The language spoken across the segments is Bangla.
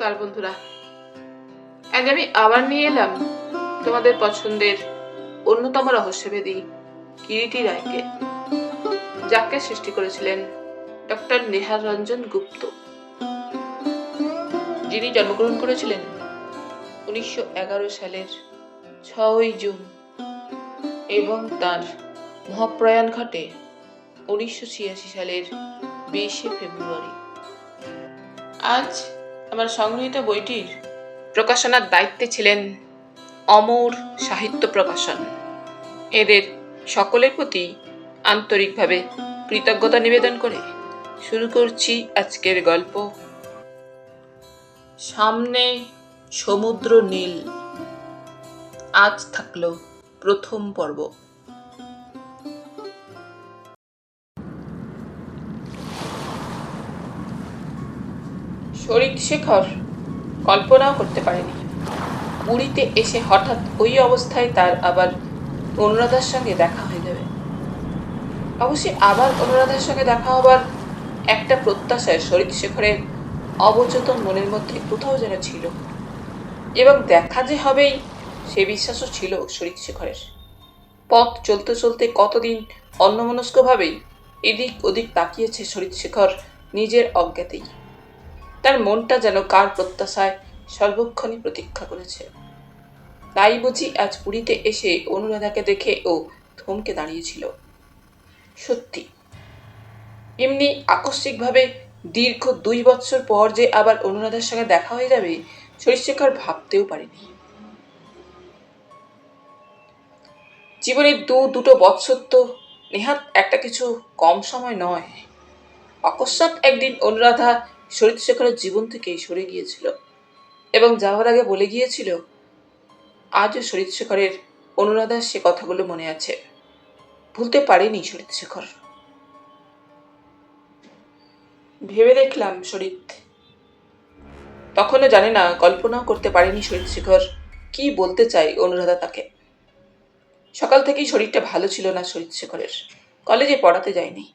নমস্কার বন্ধুরা, আজ আমি আবার নিয়ে এলাম তোমাদের পছন্দের অন্যতম রহস্যভেদী কিরিটি রায়কে, যাকে সৃষ্টি করেছিলেন ডক্টর নেহার রঞ্জন গুপ্ত, যিনি জন্মগ্রহণ করেছিলেন 1911 সালের 6ই জুন এবং তার মহাপ্রয়াণ ঘটে 1986 সালের 20শে ফেব্রুয়ারি। আজ আমার সংগৃহীত বইটির প্রকাশনার দায়িত্বে ছিলেন অমর সাহিত্য প্রকাশন। এদের সকলের প্রতি আন্তরিকভাবে কৃতজ্ঞতা নিবেদন করে শুরু করছি আজকের গল্প। সামনে সমুদ্র নীল। আজ থাকলো প্রথম পর্ব। শরীরশেখর কল্পনাও করতে পারেনি পুরীতে এসে হঠাৎ ওই অবস্থায় তার আবার অনুরাধার সঙ্গে দেখা হয়ে যাবে। অবশ্যই আবার অনুরাধার সঙ্গে দেখা হবার একটা প্রত্যাশায় শরীরশেখরের অবচেতন মনের মধ্যে কোথাও যেন ছিল, এবং দেখা যে হবেই সে বিশ্বাসও ছিল শরীরশেখরের। পথ চলতে চলতে কতদিন অন্যমনস্কভাবেই এদিক ওদিক তাকিয়েছে শরীরশেখর নিজের অজ্ঞাতেই। তার মনটা যেন কার প্রত্যাশায় সর্বক্ষণই প্রতীক্ষা করেছে। তাই বুঝি আজ পুরীতে এসে অনুরাধাকে দেখে ও থমকে দাঁড়িয়েছিল। সত্যি এমনি আকস্মিকভাবে দীর্ঘ 2 বছর পর যে আবার অনুরাধার সঙ্গে দেখা হয়ে যাবে শরীরশেখর ভাবতেও পারেনি। জীবনের দুটো বছর তো নেহাত একটা কিছু কম সময় নয়। অকস্মাৎ একদিন অনুরাধা শরীরশেখরের জীবন থেকে সরে গিয়েছিল এবং যাওয়ার আগে বলে গিয়েছিল, আজও শরীরশেখরের অনুরাধার সে কথাগুলো মনে আছে, ভুলতে পারেনি শরীরশেখর। ভেবে দেখলাম শরীর তখনও জানে না, কল্পনাও করতে পারেনি শরীরশেখর কি বলতে চায় অনুরাধা তাকে। সকাল থেকেই শরীরটা ভালো ছিল না শরীরশেখরের। কলেজে পড়াতে যায়নি।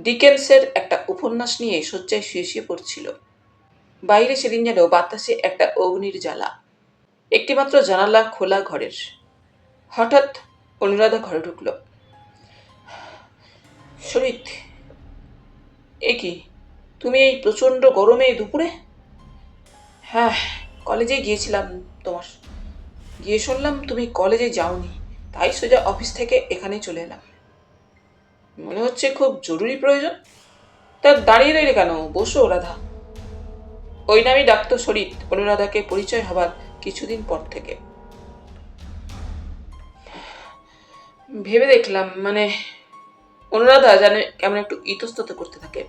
ডিকেন্সের একটা উপন্যাস নিয়ে শয্যায় শুয়ে শুয়ে পড়ছিল। বাইরে সেদিন যেন বাতাসে একটা অগ্নির জ্বালা। একটিমাত্র জানালা খোলা ঘরের। হঠাৎ অনুরাধা ঘরে ঢুকল। শরীর, এ কি, তুমি এই প্রচন্ড গরমে দুপুরে? হ্যাঁ, কলেজে গিয়েছিলাম তোমার। গিয়ে শুনলাম তুমি কলেজে যাওনি, তাই সোজা অফিস থেকে এখানে চলে এলাম। মনে হচ্ছে খুব জরুরি প্রয়োজন। তা দাঁড়িয়ে রইলে কেন, বসো রাধা। ওই নামই ডাকতো শরীর অনুরাধাকে পরিচয় হবার কিছুদিন পর থেকে। ভেবে দেখলাম, অনুরাধা জানে কেমন একটু ইতস্তত করতে থাকে।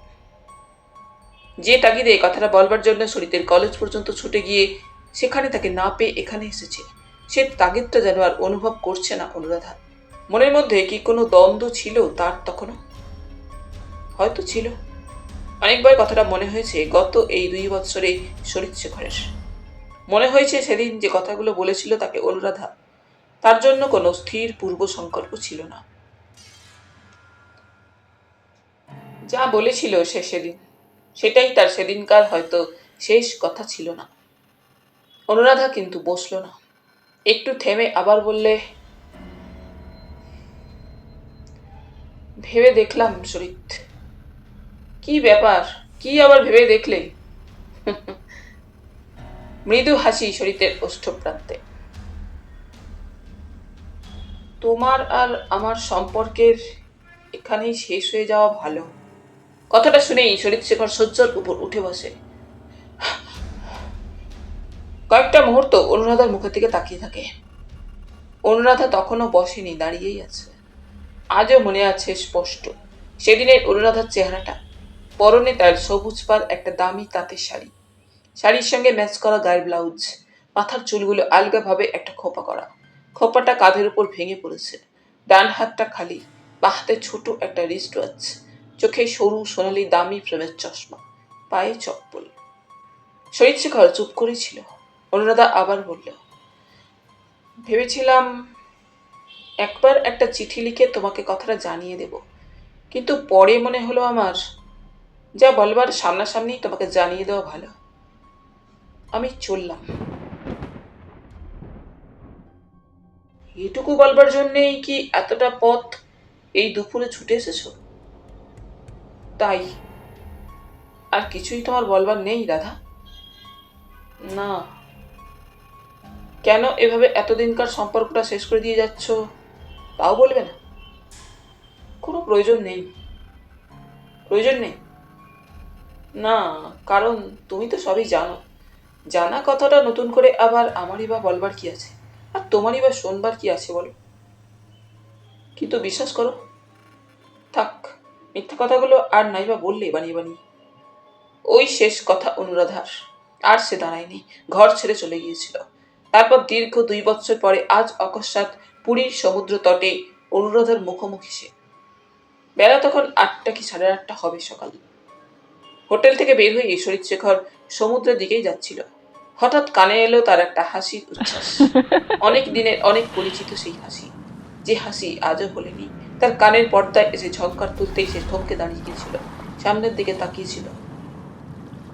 যে তাগিদে কথাটা বলবার জন্য শরীরের কলেজ পর্যন্ত ছুটে গিয়ে সেখানে তাকে না পেয়ে এখানে এসেছে, সে তাগিদটা যেন আর অনুভব করছে না অনুরাধা। মনের মধ্যে কি কোনো দ্বন্দ্ব ছিল তার তখনও? হয়তো ছিল। অনেকবার কথাটা মনে হয়েছে গত এই 2 বছরে শরীরশেখরের। মনে হয়েছে সেদিন যে কথাগুলো বলেছিল তাকে অনুরাধা, তার জন্য কোনো স্থির পূর্ব সংকল্প ছিল না। যা বলেছিল সে সেদিন, সেটাই তার সেদিনকার হয়তো শেষ কথা ছিল না। অনুরাধা কিন্তু বসল না। একটু থেমে আবার বললে, ভেবে দেখলাম শরীর। কি ব্যাপার, কি আবার ভেবে দেখলে? মৃদু হাসি শরীরের ওষ্ঠপ্রান্তে। তোমার আর আমার সম্পর্কের এখানেই শেষ হয়ে যাওয়া ভালো। কথাটা শুনেই শরীরশেখর শয্যার উপর উঠে বসে। কয়েকটা মুহূর্ত অনুরাধার মুখের দিকে তাকিয়ে থাকে। অনুরাধা তখনও বসেনি, দাঁড়িয়েই আছে। আজও মনে আছে স্পষ্ট সেদিনের অনুরাধার চেহারাটা। পরনে তার সবুজ পাড় একটা দামি তাঁতের শাড়ি, শাড়ির সঙ্গে ম্যাচ করা গায়ের ব্লাউজ, মাথার চুলগুলো আলগাভাবে একটা খোপা করা। খোপাটা কাঁধের উপর ভেঙে পড়েছে। ডান হাতটা খালি, বাঁ হাতে ছোট একটা রিস্ট ওয়াচ, চোখে সরু সোনালি দামি ফ্রেমের চশমা, পায়ে চপ্পল। শরীরশেখর চুপ করেছিল। অনুরাধা আবার বলল, ভেবেছিলাম একবার একটা চিঠি লিখে তোমাকে কথাটা জানিয়ে দেব, কিন্তু পরে মনে হলো আমার যা বলবার সামনাসামনি তোমাকে জানিয়ে দেওয়া ভালো। আমি চললাম। এটুকু বলবার জন্যেই কি এতটা পথ এই দুপুরে ছুটে এসেছো? তাই? আর কিছুই তোমার বলবার নেই রাধা? না। কেন এভাবে এতদিনকার সম্পর্কটা শেষ করে দিয়ে যাচ্ছ তাও বলবে না? কোনো প্রয়োজন নেই। প্রয়োজন নেই? না, কারণ তুমি তো সবই জানো। জানা কথাটা নতুন করে আবার আমারই বা বলবার কি আছে, আর তোমারই বা শোনবার কি আছে বলো? কিন্তু বিশ্বাস করো, থাক, মিথ্যা কথাগুলো আর নাই বা বললে বানিয়ে বানিয়ে। ওই শেষ কথা অনুরাধার। আর সে দাঁড়ায়নি, ঘর ছেড়ে চলে গিয়েছিল। তারপর দীর্ঘ 2 বছর পরে আজ অকস্মাৎ পুরীর সমুদ্র তটে অনুরাধার মুখোমুখি সে। বেলা তখন 8টা কি 8:30 হবে সকাল। হোটেল থেকে বের হয়ে শরীরশেখর সমুদ্রের দিকেই যাচ্ছিল। হঠাৎ কানে এলো তার একটা হাসির উচ্ছ্বাস। অনেক দিনের অনেক পরিচিত সেই হাসি, যে হাসি আজও ভোলেনি। তার কানের পর্দায় এসে ঝংকার তুলতেই সে থমকে দাঁড়িয়ে গিয়েছিল, সামনের দিকে তাকিয়েছিল।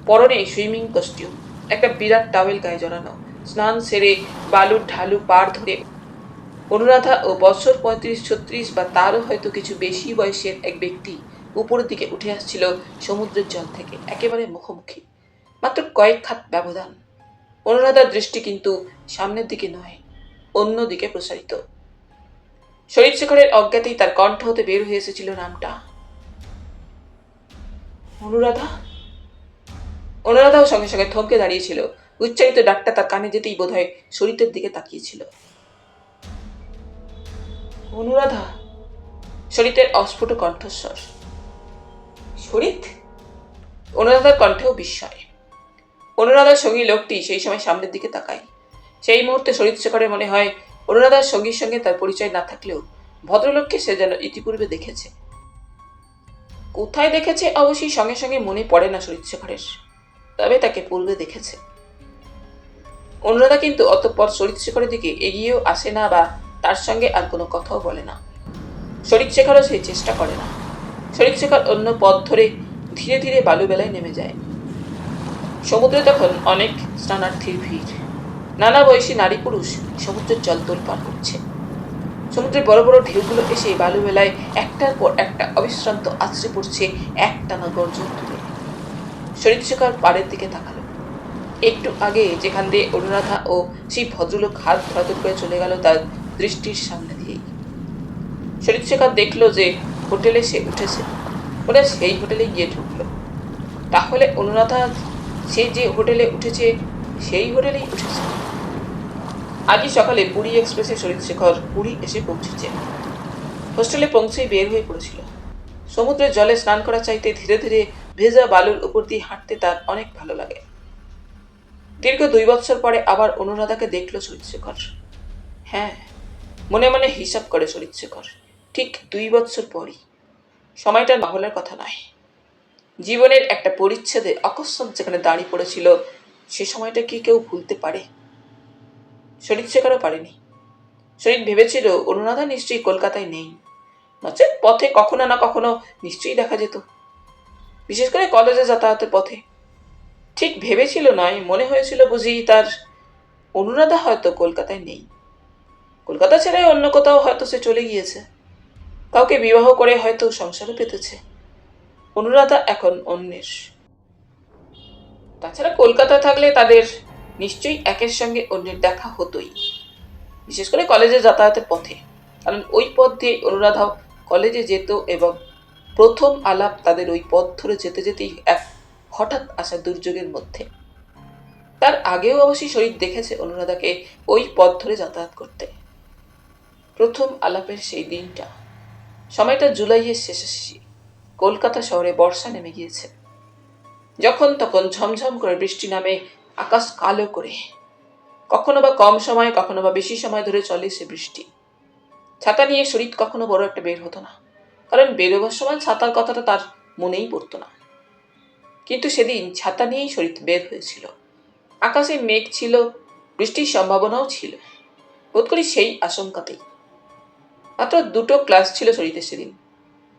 পরনে সুইমিং কস্টিউম, একটা বিরাট টাওয়েল গায়ে জড়ানো। স্নান সেরে বালুর ঢালু পার ধরে অনুরাধা ও বছর 35-36 বা তারও হয়তো কিছু বেশি বয়সের এক ব্যক্তি উপরের দিকে উঠে আসছিল সমুদ্রের জল থেকে, একেবারে মুখোমুখি। মাত্র কয়েক হাত ব্যবধান। অনুরাধার দৃষ্টি কিন্তু সামনের দিকে নয়, অন্য দিকে প্রসারিত। শরীরশেখরের অজ্ঞাতেই তার কণ্ঠ হতে বের হয়ে এসেছিল নামটা, অনুরাধা। অনুরাধাও সঙ্গে সঙ্গে থমকে দাঁড়িয়েছিল। উচ্চারিত ডাকটা তার কানে যেতেই বোধহয় শরীরের দিকে তাকিয়েছিল। অনুরাধা, শরীরের অস্ফুট কণ্ঠস্বর। শরীর? অনুরাধার কণ্ঠেও বিস্ময়। অনুরাধার সঙ্গী লোকটি সেই সময় সামনের দিকে তাকায়। সেই মুহূর্তে শরীরশেখরের মনে হয় অনুরাধার সঙ্গীর সঙ্গে তার পরিচয় না থাকলেও ভদ্রলোককে সে যেন ইতিপূর্বে দেখেছে। কোথায় দেখেছে অবশ্যই সঙ্গে সঙ্গে মনে পড়ে না শরীরশেখরের, তবে তাকে পূর্বে দেখেছে। অনুরাধা কিন্তু অতঃপর শরীরশেখরের দিকে এগিয়েও আসে না বা তার সঙ্গে আর কোনো কথাও বলে না। শরীরশেখরও সেই চেষ্টা করে না। শরীরশেখর অন্য পথ ধরে ধীরে ধীরে বালুবেলায় নেমে যায়। সমুদ্রে তখন অনেক স্নানার্থীর ভিড়। নানা বয়সী নারী পুরুষ সমুদ্রের জল তোলপাড় করছে। সমুদ্রের বড় বড় ঢেউগুলো এসে বালুবেলায় একটার পর একটা অবিশ্রান্ত আছড়ে পড়ছে একটানা গর্জন তুলে। শরীরশেখর পাড়ের দিকে তাকালো। একটু আগে যেখান দিয়ে অনুরাধা ও সেই ভদ্রলোক হাত ধরাধর করে চলে গেল তার দৃষ্টির সামনে দিয়েই। শরীরশেখর দেখলো যে হোটেলে সে উঠেছে। ওরা সেই হোটেলে গিয়ে ঢুকলো। তাহলে অনুরাধা সে যে হোটেলে উঠেছে সেই হোটেলেই উঠেছে। আজই সকালে পুরী এক্সপ্রেসে শরীরশেখর পুরী এসে পৌঁছেছে। হোস্টেলে পৌঁছেই বের হয়ে পড়েছিল। সমুদ্রের জলে স্নান করা চাইতে ধীরে ধীরে ভেজা বালুর উপর দিয়ে হাঁটতে তার অনেক ভালো লাগে। দীর্ঘ 2 বছর পরে আবার অনুরাধাকে দেখল শরীরশেখর। হ্যাঁ, মনে মনে হিসাব করে শরীরশেখর, ঠিক 2 বছর পরই। সময়টা নহলের কথা নয়। জীবনের একটা পরিচ্ছেদে অকস্মাৎ যেখানে দাঁড়িয়ে পড়েছিল, সে সময়টা কি কেউ ভুলতে পারে? শরীরশেখরও পারেনি। শরীর ভেবেছিল অনুরাধা নিশ্চয়ই কলকাতায় নেই, নচেৎ পথে কখনো না কখনো নিশ্চয়ই দেখা যেত, বিশেষ করে কলেজে যাতায়াতের পথে। ঠিক ভেবেছিল নয়, মনে হয়েছিল বুঝি তার অনুরাধা হয়তো কলকাতায় নেই। কলকাতা ছেড়ে অন্য কোথাও হয়তো সে চলে গিয়েছে, কাউকে বিবাহ করে হয়তো সংসারও পেতেছে। অনুরাধা এখন অন্যের। তাছাড়া কলকাতা থাকলে তাদের নিশ্চয়ই একের সঙ্গে অন্যের দেখা হতোই, বিশেষ করে কলেজে যাতায়াতের পথে। কারণ ওই পথ দিয়ে অনুরাধাও কলেজে যেত এবং প্রথম আলাপ তাদের ওই পথ ধরে যেতে যেতেই এক হঠাৎ আসা দুর্যোগের মধ্যে। তার আগেও অবশ্যই শরীর দেখেছে অনুরাধাকে ওই পথ ধরে যাতায়াত করতে। প্রথম আলাপের সেই দিনটা, সময়টা জুলাইয়ের শেষাশেষি। কলকাতা শহরে বর্ষা নেমে গিয়েছে। যখন তখন ঝমঝম করে বৃষ্টি নামে আকাশ কালো করে। কখনো বা কম সময়, কখনো বা বেশি সময় ধরে চলে সে বৃষ্টি। ছাতা নিয়ে শরীর কখনো বড় একটা বের হতো না, কারণ বেরোবার সময় ছাতার কথাটা তার মনেই পড়তো না। কিন্তু সেদিন ছাতা নিয়েই শরীর বের হয়েছিল। আকাশে মেঘ ছিল, বৃষ্টির সম্ভাবনাও ছিল। বোধ করি সেই আশঙ্কাতেই। মাত্র 2টো ক্লাস ছিল শরীরের সেদিন।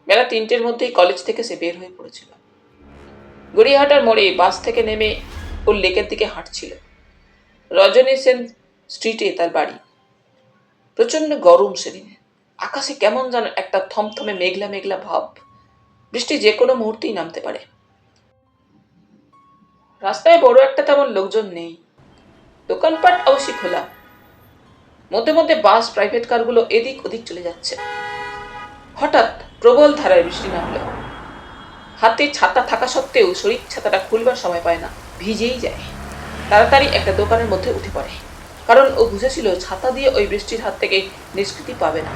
বেলা 3টের মধ্যেই কলেজ থেকে সে বের হয়ে পড়েছিল। গড়িয়াহাটার মোড়ে বাস থেকে নেমে ও লেকের দিকে হাঁটছিল। রজনী সেন স্ট্রিটে তার বাড়ি। প্রচন্ড গরম সেদিন। আকাশে কেমন যেন একটা থমথমে মেঘলা মেঘলা ভাব। বৃষ্টি যে কোনো মুহূর্তেই নামতে পারে। রাস্তায় বড় একটা তেমন লোকজন নেই। দোকানপাট অবশ্যই খোলা। মধ্যে মধ্যে বাস, প্রাইভেট কারগুলো এদিক ওদিক চলে যাচ্ছে। হঠাৎ প্রবল ধারায় বৃষ্টি নামল। হাতে ছাতা থাকা সত্ত্বেও শরীর ছাতাটা খুলবার সময় পায় না, ভিজেই যায়। তাড়াতাড়ি একটা দোকানের মধ্যে উঠে পড়ে, কারণ ও বুঝেছিল ছাতা দিয়ে ওই বৃষ্টির হাত থেকে নিষ্কৃতি পাবে না।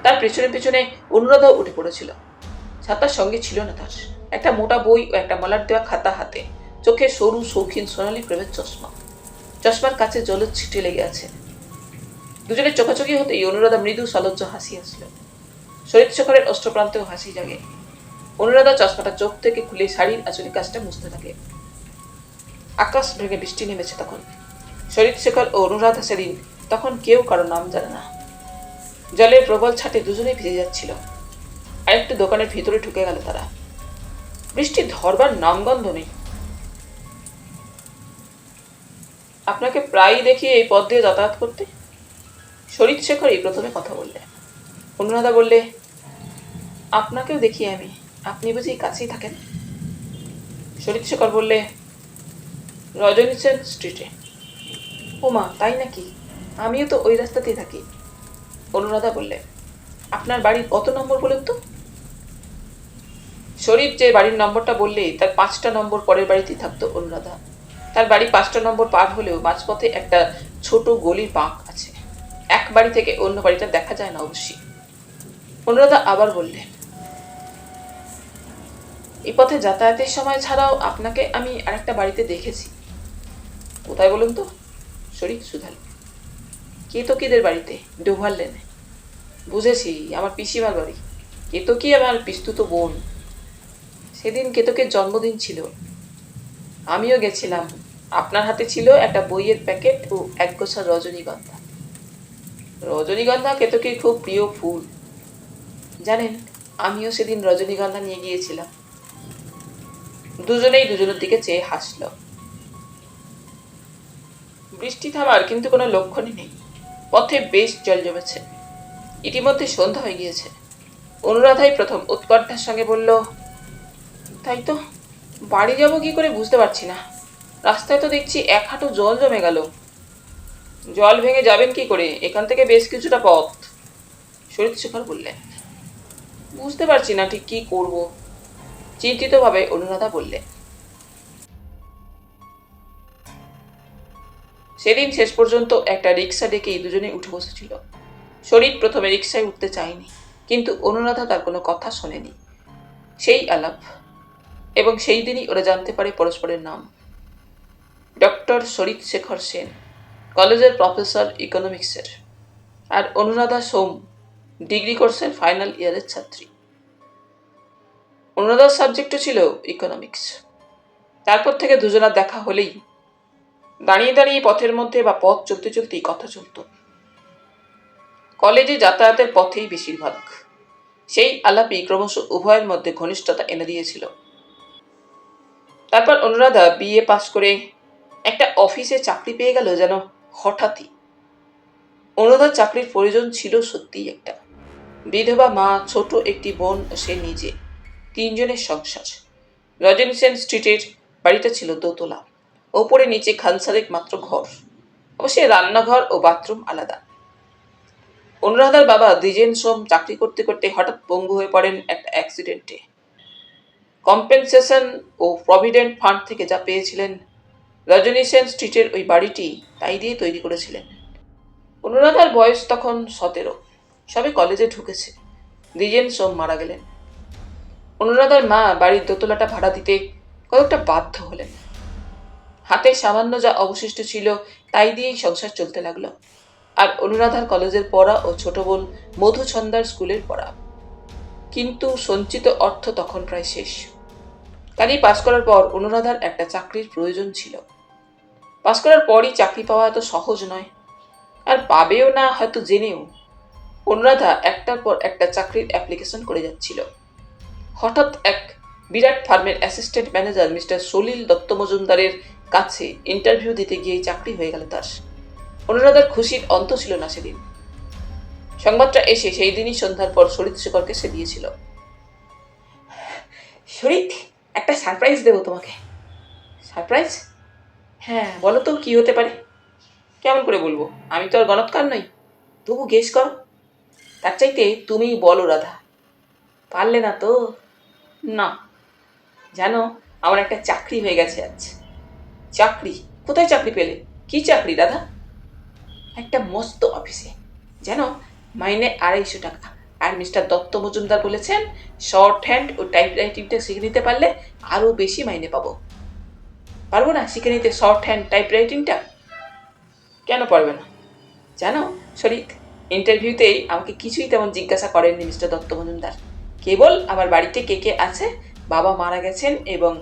তার পেছনে পেছনে অনুরাধাও উঠে পড়েছিল। ছাতার সঙ্গে ছিল না তার। একটা মোটা বই ও একটা মলাট দেওয়া খাতা হাতে, চোখে সরু শৌখিন সোনালি প্রেমের চশমা। চশমার কাছে জলের ছিটে লেগে আছে। দুজনের চোখাচোখি হতেই অনুরাধা মৃদু সলজ্জ হাসি আসল। শরীর শেখরের অষ্টপ্রান্তেও হাসি জাগে। অনুরাধা চশমাটা চোখ থেকে খুলে শাড়ির আঁচলের কাজটা মুছতে থাকে। আকাশ ভেঙে বৃষ্টি নেমেছে তখন। শরীর শেখর ও অনুরাধা সেদিন তখন কেউ কারো নাম জানে না। জলের প্রবল ছাটে দুজনেই ভিজে যাচ্ছিল। আরেকটু দোকানের ভিতরে ঢুকে গেল তারা। বৃষ্টি ধরবার নামগন্ধ নেই। আপনাকে প্রায়ই দেখি এই পথ দিয়ে যাতায়াত করতে। শরীর শেখরই প্রথমে কথা বললে। অনুরাধা বললে, আপনাকেও দেখি আমি। আপনি বুঝি কাছেই থাকেন? শরীর শেখর বললে, রজনী সেন স্ট্রিটে। ওমা, তাই নাকি? আমিও তো ওই রাস্তাতেই থাকি। অনুরাধা বললে, আপনার বাড়ির কত নম্বর বলুন তো? শরীফ যে বাড়ির নম্বরটা বললে তার 5টা নম্বর পরের বাড়িতেই থাকতো অনুরাধা। তার বাড়ি 5টা নম্বর পার হলেও মাঝপথে একটা ছোট গলির বাঁক আছে। এক বাড়ি থেকে অন্য বাড়িটা দেখা যায় না অবশ্যই। অনুরাধা আবার বললে, এই পথে যাতায়াতের সময় ছাড়াও আপনাকে আমি আরেকটা বাড়িতে দেখেছি। কোথায় বলুন তো? শরীফ সুধাল। কেতকীদের বাড়িতে, ডোভার লেনে। বুঝেছি, আমার পিসিমার বাড়ি। কেতকী আমার পিস্তুত বোন। সেদিন কেতকের জন্মদিন ছিল। আমিও গেছিলাম। আপনার হাতে ছিল একটা বইয়ের প্যাকেট ও একগোছা রজনীগন্ধা। রজনীগন্ধা কেতকীর খুব প্রিয় ফুল। জানেন, আমিও সেদিন রজনীগন্ধা নিয়ে গিয়েছিলাম। দুজনেই দুজনের দিকে চেয়ে হাসল। বৃষ্টি থামার কিন্তু কোনো লক্ষণই নেই। পথে বেশ জল জমেছে। ইতিমধ্যে সন্ধ্যা হয়ে গিয়েছে। অনুরাধাই প্রথম উৎকণ্ঠার সঙ্গে বলল, তাই তো, বাড়ি যাব কি করে বুঝতে পারছি না। রাস্তায় তো দেখছি 1 হাঁটু জল জমে গেল। জল ভেঙে যাবেন কি করে? এখান থেকে বেশ কিছুটা পথ। শরীর শেখর বললেন। বুঝতে পারছি না ঠিক কি করব। চিন্তিতভাবে অনুরাধা বললেন। সেদিন শেষ পর্যন্ত একটা রিক্সা ডেকেই দুজনে উঠে বসেছিল। শরীর প্রথমে রিক্সায় উঠতে চায়নি, কিন্তু অনুরাধা তার কোনো কথা শোনেনি। সেই আলাপ, এবং সেই দিনই ওরা জানতে পারে পরস্পরের নাম। ডক্টর শরীর শেখর সেন, কলেজের প্রফেসর ইকোনমিক্সের, আর অনুরাধা সোম, ডিগ্রি কোর্সের ফাইনাল ইয়ারের ছাত্রী। অনুরাধার সাবজেক্টও ছিল ইকোনমিক্স। তারপর থেকে দুজনার দেখা হলেই দাঁড়িয়ে দাঁড়িয়ে পথের মধ্যে বা পথ চলতে চলতেই কথা চলত। কলেজে যাতায়াতের পথেই বেশিরভাগ। সেই আলাপই ক্রমশ উভয়ের মধ্যে ঘনিষ্ঠতা এনে দিয়েছিল। তারপর অনুরাধা বিএ পাশ করে একটা অফিসে চাকরি পেয়ে গেল যেন হঠাৎই। অনুরাধার চাকরির প্রয়োজন ছিল সত্যিই একটা। বিধবা মা, ছোট একটি বোন ও সে নিজে, 3 জনের সংসার। রজনী সেন স্ট্রিটের বাড়িটা ছিল দোতলা। ওপরে নিচে খানসারেক মাত্র ঘর। অবশ্যই রান্নাঘর ও বাথরুম আলাদা। অনুরাধার বাবা দ্বিজেন সোম চাকরি করতে করতে হঠাৎ পঙ্গু হয়ে পড়েন একটা অ্যাক্সিডেন্টে। কম্পেনসেশন ও প্রভিডেন্ট ফান্ড থেকে যা পেয়েছিলেন, রজনী সেন স্ট্রিটের ওই বাড়িটি তাই দিয়ে তৈরি করেছিলেন। অনুরাধার বয়স তখন 17, সবে কলেজে ঢুকেছে। দ্বিজেন সোম মারা গেলেন। অনুরাধার মা বাড়ির দোতলাটা ভাড়া দিতে কতটা বাধ্য হলেন। হাতে সামান্য যা অবশিষ্ট ছিল তাই দিয়েই সংসার চলতে লাগলো। আর অনুরাধার কলেজের পড়া ও ছোট বোন মধুছন্দার স্কুলের পড়া। কিন্তু সঞ্চিত অর্থ তখন প্রায় শেষ। কাজেই পাশ করার পর অনুরাধার একটা চাকরির প্রয়োজন ছিল। পাশ করার পরই চাকরি পাওয়া এত সহজ নয়, আর পাবেও না হয়তো জেনেও। অনুরাধা একটার পর একটা চাকরির অ্যাপ্লিকেশন করে যাচ্ছিল। হঠাৎ এক বিরাট ফার্মের অ্যাসিস্ট্যান্ট ম্যানেজার মিস্টার সলিল দত্ত মজুমদারের কাছে ইন্টারভিউ দিতে গিয়ে চাকরি হয়ে গেল তার। অনুরাধার খুশির অন্ত ছিল না সেদিন। সংবাদটা এসে সেই দিনই সন্ধ্যার পর শরীর শেখরকে সে দিয়েছিল। শরীর, একটা সারপ্রাইজ দেবো তোমাকে। সারপ্রাইজ? হ্যাঁ, বলো তো কি হতে পারে? কেমন করে বলবো, আমি তো আর গণৎকার নই। তবু গেস করো। তার চাইতে তুমি বলো রাধা। পারলে না তো? না। জানো, আমার একটা চাকরি হয়ে গেছে আজ। চাকরি? কোথায় চাকরি পেলে? কি চাকরি রাধা? একটা মস্ত অফিসে। জানো, মাইনে 250 টাকা। আর মিস্টার দত্ত মজুমদার বলেছেন শর্ট হ্যান্ড ও টাইপ রাইটিংটা শিখে নিতে পারলে আরও বেশি মাইনে পাবো। পারবো না শিখে নিতে শর্ট হ্যান্ড টাইপ রাইটিংটা? কেন পারবে না? জানো শরীর, ইন্টারভিউতেই আমাকে কিছুই তেমন জিজ্ঞাসা করেননি মিস্টার দত্ত মজুমদার। কেবল আমার বাড়িতে কে কে আছে, বাবা মারা গেছেন এবং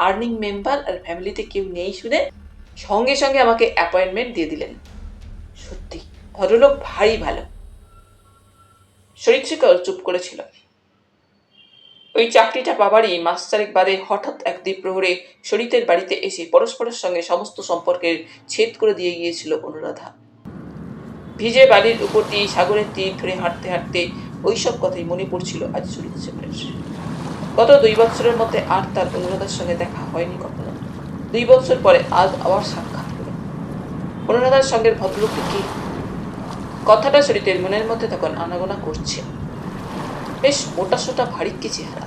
আর্নিং মেম্বার আর ফ্যামিলিতে কেউ নেই শুনে সঙ্গে সঙ্গে আমাকে অ্যাপয়েন্টমেন্ট দিয়ে দিলেন। সত্যি ভদ্রলোক ভারী ভালো। শরীর শেখর চুপ করেছিল। ওই চাকরিটা পাবারই মাস চারেক বাদে হঠাৎ এক দ্বীপ্রহরে শরীরের বাড়িতে এসে পরস্পরের সঙ্গে সমস্ত সম্পর্কের ছেদ করে দিয়ে গিয়েছিল অনুরাধা। ভিজে বালির উপর দিয়ে সাগরের তীর ধরে হাঁটতে হাঁটতে ওইসব কথাই মনে পড়ছিল আজ শরীর শেখরের। গত 2 বছরের মধ্যে আর তার অনুরাধার সঙ্গে দেখা হয়নি কখনো। 2 বছর পরে আজ আবার সাক্ষাৎ হলো। অনুরাধার সঙ্গে ভদ্রলোকটি কি? কথাটা শরীরের মনের মধ্যে তখন আনাগোনা করছে। বেশ মোটাসোটা ভারিক্কি চেহারা।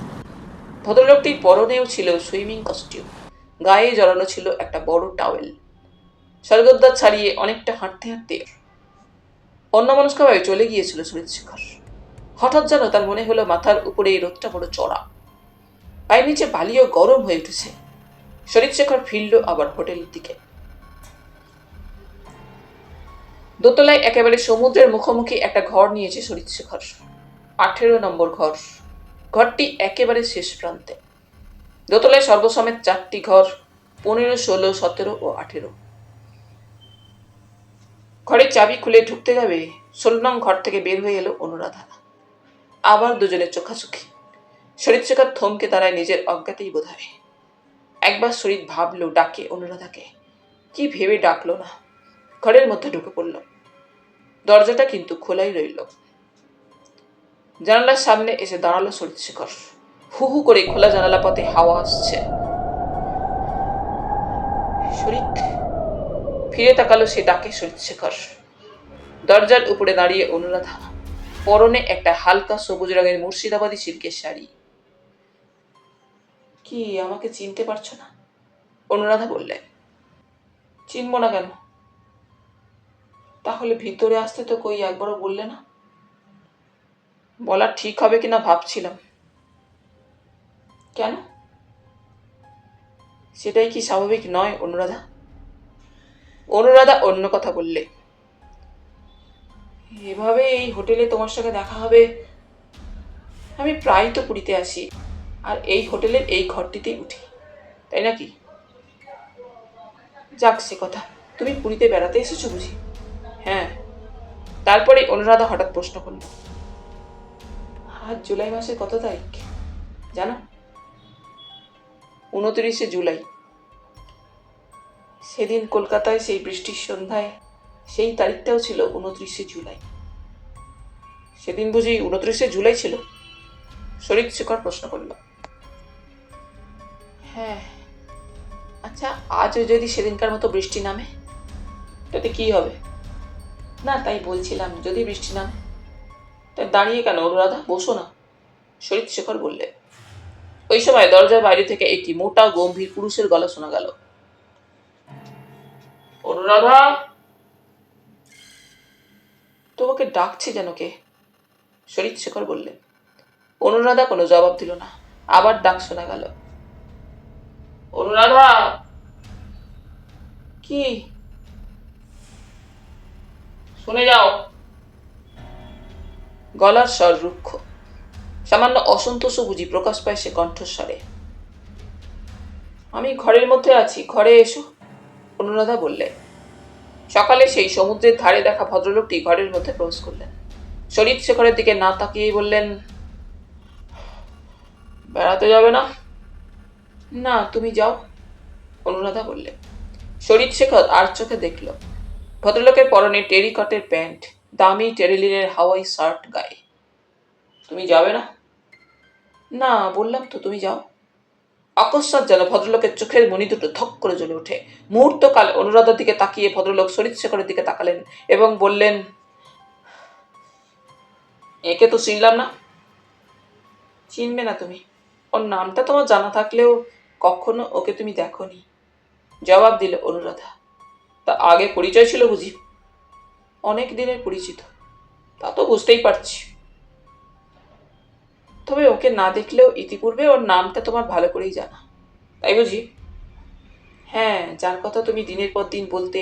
ভদ্রলোকটির পরনেও ছিল সুইমিং কস্টিউম, গায়ে জড়ানো ছিল একটা বড় টাওয়েল। স্বর্গদ্বার ছাড়িয়ে অনেকটা হাঁটতে হাঁটতে অন্যমনস্কভাবে চলে গিয়েছিল শরীর শেখর। হঠাৎ যেন তার মনে হলো মাথার উপরে এই রোদটা বড় চড়া, পায়ের নিচে বালিও গরম হয়ে উঠেছে। শরীর শেখর ফিরল আবার হোটেলের দিকে। দোতলায় একেবারে সমুদ্রের মুখোমুখি একটা ঘর নিয়েছে শরীর শেখর। 18 নম্বর ঘর। ঘরটি একেবারে শেষ প্রান্তে। দোতলায় সর্বসমেত 4টি ঘর, 15, 16, 17 ও 18। ঘরের চাবি খুলে ঢুকতে যাবে 16 নং ঘর থেকে বের হয়ে এলো অনুরাধা। আবার দুজনের চোখাচোখি। শরীর শেখর থমকে দাঁড়ায় নিজের অজ্ঞাতেই বোধ হয়। একবার শরীর ভাবলো ডাকে অনুরাধাকে, কি ভেবে ডাকলো না। ঘরের মধ্যে ঢুকে পড়ল। দরজাটা কিন্তু খোলাই রইল। জানালার সামনে এসে দাঁড়ালো শরীর শেখর। হু হু করে খোলা জানালা পথে হাওয়া আসছে। শরীর ফিরে তাকালো সে ডাকে শরীর শেখর। দরজার উপরে দাঁড়িয়ে অনুরাধা, পরনে একটা হালকা সবুজ রঙের মুর্শিদাবাদী সিল্কের শাড়ি। কি আমাকে চিনতে পারছো না? অনুরাধা বললেন। চিনব না কেন? তাহলে ভিতরে আসতে তো কই একবারও বললে না। বলা ঠিক হবে কিনা ভাবছিলাম। কেন? সেটাই কি স্বাভাবিক নয় অনুরাধা? অনুরাধা অন্য কথা বললে। এভাবে এই হোটেলে তোমার সঙ্গে দেখা হবে, আমি প্রায় তো পুরীতে আসি আর এই হোটেলের এই ঘরটিতেই উঠি, তাই নাকি? যাক সে কথা, তুমি পুরীতে বেড়াতে এসেছো বুঝি? হ্যাঁ। তারপরে অনুরাধা হঠাৎ প্রশ্ন করল, আজ জুলাই মাসের কত তারিখ জানো? 29শে জুলাই। সেদিন কলকাতায় সেই বৃষ্টির সন্ধ্যায় সেই তারিখটাও ছিল 29শে জুলাই। সেদিন বুঝি 29শে জুলাই ছিল? শরীর শেখর প্রশ্ন করল। হ্যাঁ। আচ্ছা, আজও যদি সেদিনকার মতো বৃষ্টি নামে তাতে কি হবে? না, তাই বলছিলাম যদি বৃষ্টি নামে। তাই দাঁড়িয়ে কেন অনুরাধা, বসো না, শরীর শেখর বললে। ওই সময় দরজার বাইরে থেকে একটি মোটা গম্ভীর পুরুষের গলা শোনা গেল। অনুরাধা! তোমাকে ডাকছে যেন কে, শরীর শেখর বললে। অনুরাধা কোনো জবাব দিল না। আবার ডাক শোনা গেল। অনুরাধা! কি? শুনে যাও। গলার স্বর রুক্ষ, সামান্য অসন্তোষও বুঝি প্রকাশ পায় সে কণ্ঠস্বরে। আমি ঘরের মধ্যে আছি, ঘরে এসো, অনুরাধা বললে। সকালে সেই সমুদ্রের ধারে দেখা ভদ্রলোকটি ঘরের মধ্যে প্রবেশ করলেন। শরীর শেখরের দিকে না তাকিয়েই বললেন, বেড়াতে যাবে না? না, তুমি যাও, অনুরাধা বললে। শরীর শেখর আর চোখে দেখল ভদ্রলোকের পরনে টেরিকটের প্যান্ট, দামি টেরিলিনের হাওয়াই শার্ট গায়ে। তুমি যাবে না? না, বললাম তো, তুমি যাও। আকস্মাৎ যেন ভদ্রলোকের চোখের মণি দুটো ধক করে জ্বলে ওঠে। মুহূর্তকাল অনুরাধার দিকে তাকিয়ে ভদ্রলোক শরীর শেখরের দিকে তাকালেন এবং বললেন, একে তো চিনলাম না। চিনবে না তুমি? ওর নামটা তোমার জানা থাকলেও কখনো ওকে তুমি দেখোনি, জবাব দিল অনুরাধা। তা আগে পরিচয় ছিল বুঝি? অনেক দিনের পরিচিত। তা তো বুঝতেই পারছি। তবে ওকে না দেখলেও ইতিপূর্বে ওর নামটা তোমার ভালো করেই জানা, তাই বুঝি? হ্যাঁ, যার কথা তুমি দিনের পর দিন বলতে,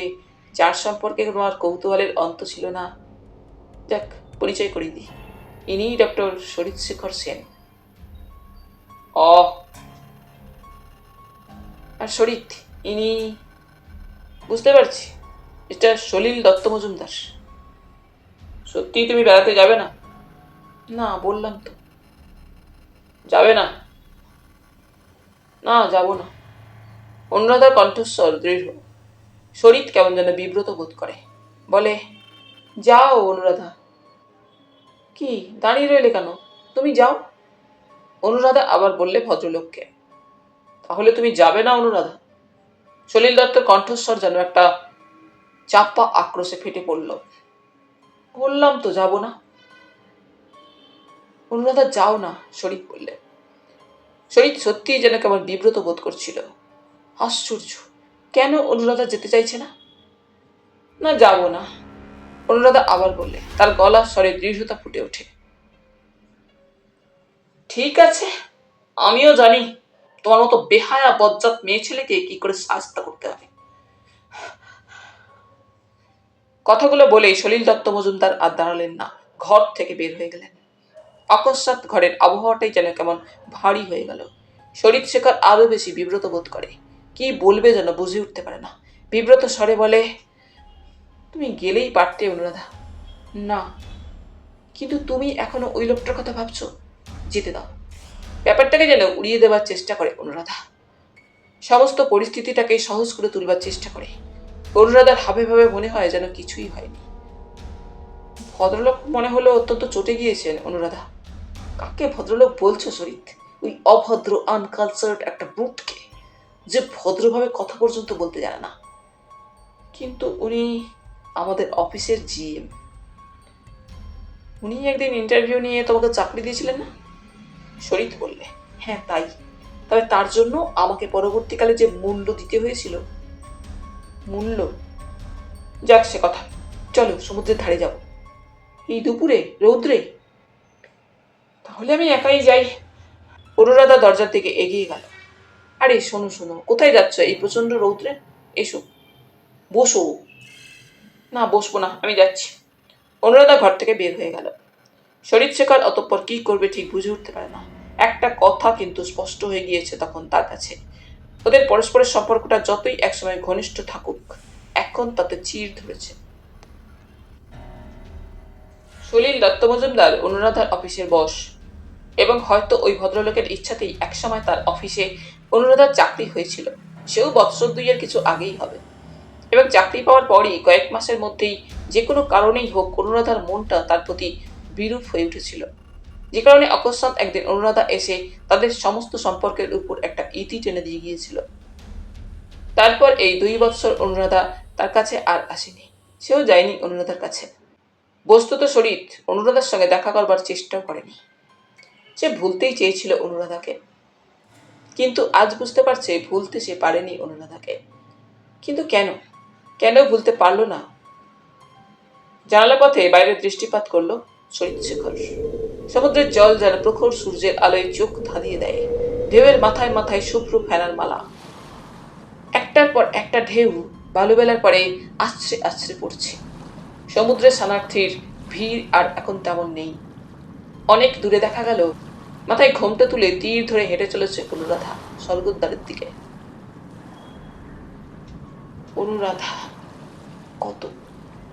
যার সম্পর্কে তোমার কৌতূহলের অন্ত ছিল না। যাক, পরিচয় করিয়ে দিই। ইনিই ডক্টর শরীর শেখর সেন। অ আর শরীর, ইনি, বুঝতে পারছি, এটা সলিল দত্ত মজুমদার। সত্যি তুমি বেড়াতে যাবে না? না, বললাম তো। যাবে না? না, যাব না। অনুরাধার কণ্ঠস্বর দৃঢ়। শরীর কেমন যেন বিব্রত বোধ করে, বলে, যাও অনুরাধা। কি দাঁড়িয়ে রইলে কেন? তুমি যাও। অনুরাধা আবার বললে ভদ্রলোককে, তাহলে তুমি যাবে না অনুরাধা? সলিল দত্তের কণ্ঠস্বর যেন একটা চাপা আক্রোশে ফেটে পড়ল। বললাম তো যাব না। অনুরাধা যাও না, শরীর বললে। শরীর সত্যিই যেন কেমন বিব্রত বোধ করছিল। আশ্চর্য, কেন অনুরাধা যেতে চাইছে না? না, যাব না, অনুরাধা আবার বললে, তার গলার স্বরে দৃঢ়তা ফুটে ওঠে। ঠিক আছে, আমিও জানি তোমার মতো বেহায়া বজ্জাত মেয়ে ছেলেকে কি করে শাস্তা করতে হবে। কথাগুলো বলেই সলিল দত্ত মজুমদার আর দাঁড়ালেন না, ঘর থেকে বের হয়ে গেলেন। আকস্মাৎ ঘরের আবহাওয়াটাই যেন কেমন ভারী হয়ে গেল। শরীর শেখর আরো বেশি বিব্রত বোধ করে, কি বলবে যেন বুঝে উঠতে পারে না। বিব্রত স্বরে বলে, তুমি গেলেই পারতে অনুরাধা। না, কিন্তু তুমি এখনো ওই লোকটার কথা ভাবছো, যেতে দাও। ব্যাপারটাকে যেন উড়িয়ে দেওয়ার চেষ্টা করে অনুরাধা, সমস্ত পরিস্থিতিটাকে সহজ করে তুলবার চেষ্টা করে। অনুরাধার হাবে ভাবে মনে হয় যেন কিছুই হয়নি। ভদ্রলোক মনে হলো অত্যন্ত চটে গিয়েছেন অনুরাধা। কাকে ভদ্রলোক বলছো শরীর? ওই অভদ্র আনকালচার্ড একটা বুটকে, যে ভদ্রভাবে কথা পর্যন্ত বলতে জানে না। কিন্তু উনি আমাদের অফিসের জিএম। উনি একদিন ইন্টারভিউ নিয়ে তোমাকে চাকরি দিয়েছিলেন না? শরীর বললে, হ্যাঁ তাই। তবে তার জন্য আমাকে পরবর্তীকালে যে মূল্য দিতে হয়েছিল। মূল্য? যাক সে কথা, চলো সমুদ্রের ধারে যাব। এই দুপুরে রৌদ্রে? তাহলে আমি একাই যাই। অনুরাধা দরজার দিকে এগিয়ে গেল। আরে শোনো শোনো, কোথায় যাচ্ছ এই প্রচন্ড রৌদ্রে? এসো, বসো। না, বসবো না, আমি যাচ্ছি। অনুরাধা ঘর থেকে বের হয়ে গেল। শরীর শেখর অতঃপর কি করবে ঠিক বুঝে উঠতে পারে না। একটা কথা কিন্তু স্পষ্ট হয়ে গিয়েছে তখন তার কাছে, ওদের পরস্পরের সম্পর্কটা যতই একসময় ঘনিষ্ঠ থাকুক, এখন তাতে চির ধরেছে। সলিল দত্ত মজুমদার অনুরাধার অফিসের বস, এবং হয়তো ওই ভদ্রলোকের ইচ্ছাতেই একসময় তার অফিসে অনুরাধার চাকরি হয়েছিল, সেও বৎসর দুইয়ের কিছু আগেই হবে। এবং চাকরি পাওয়ার পরই কয়েক মাসের মধ্যেই যে কোনো কারণেই হোক অনুরাধার মনটা তার প্রতি বিরূপ হয়ে উঠেছিল, যে কারণে অকস্মাৎ একদিন অনুরাধা এসে তাদের সমস্ত সম্পর্কের উপর একটা ইতি টেনে দিয়ে গিয়েছিল। তারপর এই 2 বৎসর অনুরাধা তার কাছে আর আসেনি, সেও যায়নি অনুরাধার কাছে। বস্তুত শরীর অনুরাধার সঙ্গে দেখা করবার চেষ্টাও করেনি। সে ভুলতেই চেয়েছিল অনুরাধাকে, কিন্তু আজ বুঝতে পারছে ভুলতে সে পারেনি অনুরাধাকে। কিন্তু কেন কেন ভুলতে পারলো না? জানালা পথে বাইরে দৃষ্টিপাত করলো শরীর শেখর। সমুদ্রের জল যেন প্রখর সূর্যের আলোয় চোখ ধাঁধিয়ে দেয়। ঢেউয়ের মাথায় মাথায় শুভ্র ফেনার মালা, একটার পর একটা ঢেউ বালুবেলার পরে আছড়ে আছড়ে পড়ছে। সমুদ্রের শরণার্থীর ভিড় আর এখন তেমন নেই। অনেক দূরে দেখা গেল মাথায় ঘোমটা তুলে তীর ধরে হেঁটে চলেছে অনুরাধা স্বর্গদ্বারের দিকে। অনুরাধা, কত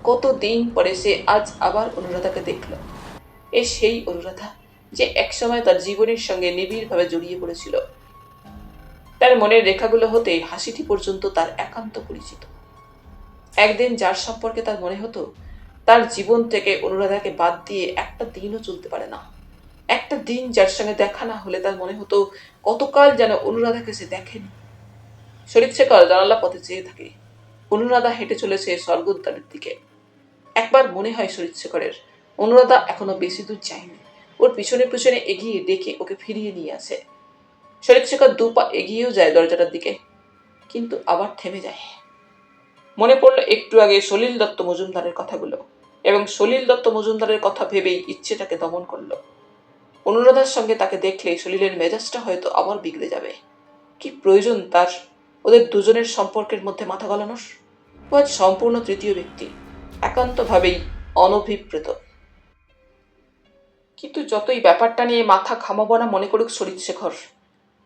কত দিন পরে সে আজ আবার অনুরাধাকে দেখল। এ সেই অনুরাধা যে একসময় তার জীবনের সঙ্গে নিবিড়ভাবে জড়িয়ে পড়েছিল। তার মনের রেখাগুলো হতে হাসিটি পর্যন্ত তার একান্ত পরিচিত। একদিন যার সম্পর্কে তার মনে হতো তার জীবন থেকে অনুরাধাকে বাদ দিয়ে একটা দিনও চলতে পারে না, একটা দিন যার সঙ্গে দেখা না হলে তার মনে হতো কতকাল যেন অনুরাধাকে সে দেখেনি। শরীরশেখর জানালা পথে চেয়ে থাকে। অনুরাধা হেঁটে চলেছে স্বর্গদ্বারের দিকে। একবার মনে হয় শরীরশেখরের অনুরাধা এখনো বেশি দূর যায়নি, ওর পিছনে পিছনে এগিয়ে ডেকে ওকে ফিরিয়ে নিয়ে আসে। শরীরশেখর 2 পা এগিয়েও যায় দরজাটার দিকে, কিন্তু আবার থেমে যায়। মনে পড়লো একটু আগে সলিল দত্ত মজুমদারের কথাগুলো, এবং সলিল দত্ত মজুমদারের কথা ভেবেই ইচ্ছেটাকে দমন করলো। অনুরাধার সঙ্গে তাকে দেখলে সলিলের মেজাজটা হয়তো আবার বিগড়ে যাবে। কি প্রয়োজন তার ওদের দুজনের সম্পর্কের মধ্যে মাথা গলানোর? ও আজ সম্পূর্ণ তৃতীয় ব্যক্তি, একান্তভাবেই অনভিপ্রেত। কিন্তু যতই ব্যাপারটা নিয়ে মাথা ঘামাবো না মনে করুক শরীরশেখর,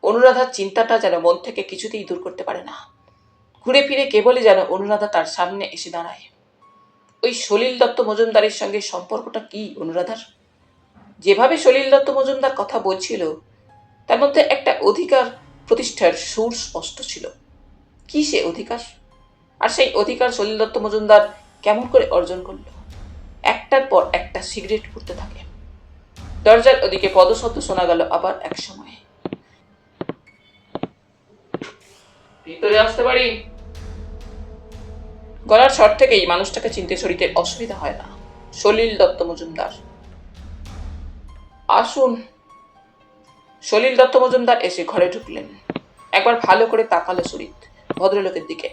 অনুরাধার চিন্তাটা যেন মন থেকে কিছুতেই দূর করতে পারে না। ঘুরে ফিরে কেবলই যেন অনুরাধা তার সামনে এসে দাঁড়ায়। ওই সলিল দত্ত মজুমদারের সঙ্গে সম্পর্কটা কি অনুরাধার? যেভাবে সলিল দত্ত মজুমদার কথা বলছিল তার মধ্যে একটা অধিকার প্রতিষ্ঠার সুর স্পষ্ট ছিল। কি সে অধিকার? আর সেই অধিকার সলিল দত্ত মজুমদার কেমন করে অর্জন করল? একটার পর একটা সিগারেট পুড়তে থাকে। দরজার ওদিকে পদশব্দ শোনা গেল আবার এক সময়। ভিতরে আসতে পারি? গলার স্বর থেকেই মানুষটাকে চিনতে শরীরের অসুবিধা হয় না। সলিল দত্ত মজুমদার। আসুন। সলিল দত্ত মজুমদার এসে ঘরে ঢুকলেন। একবার ভালো করে তাকালো শরীর ভদ্রলোকের দিকে।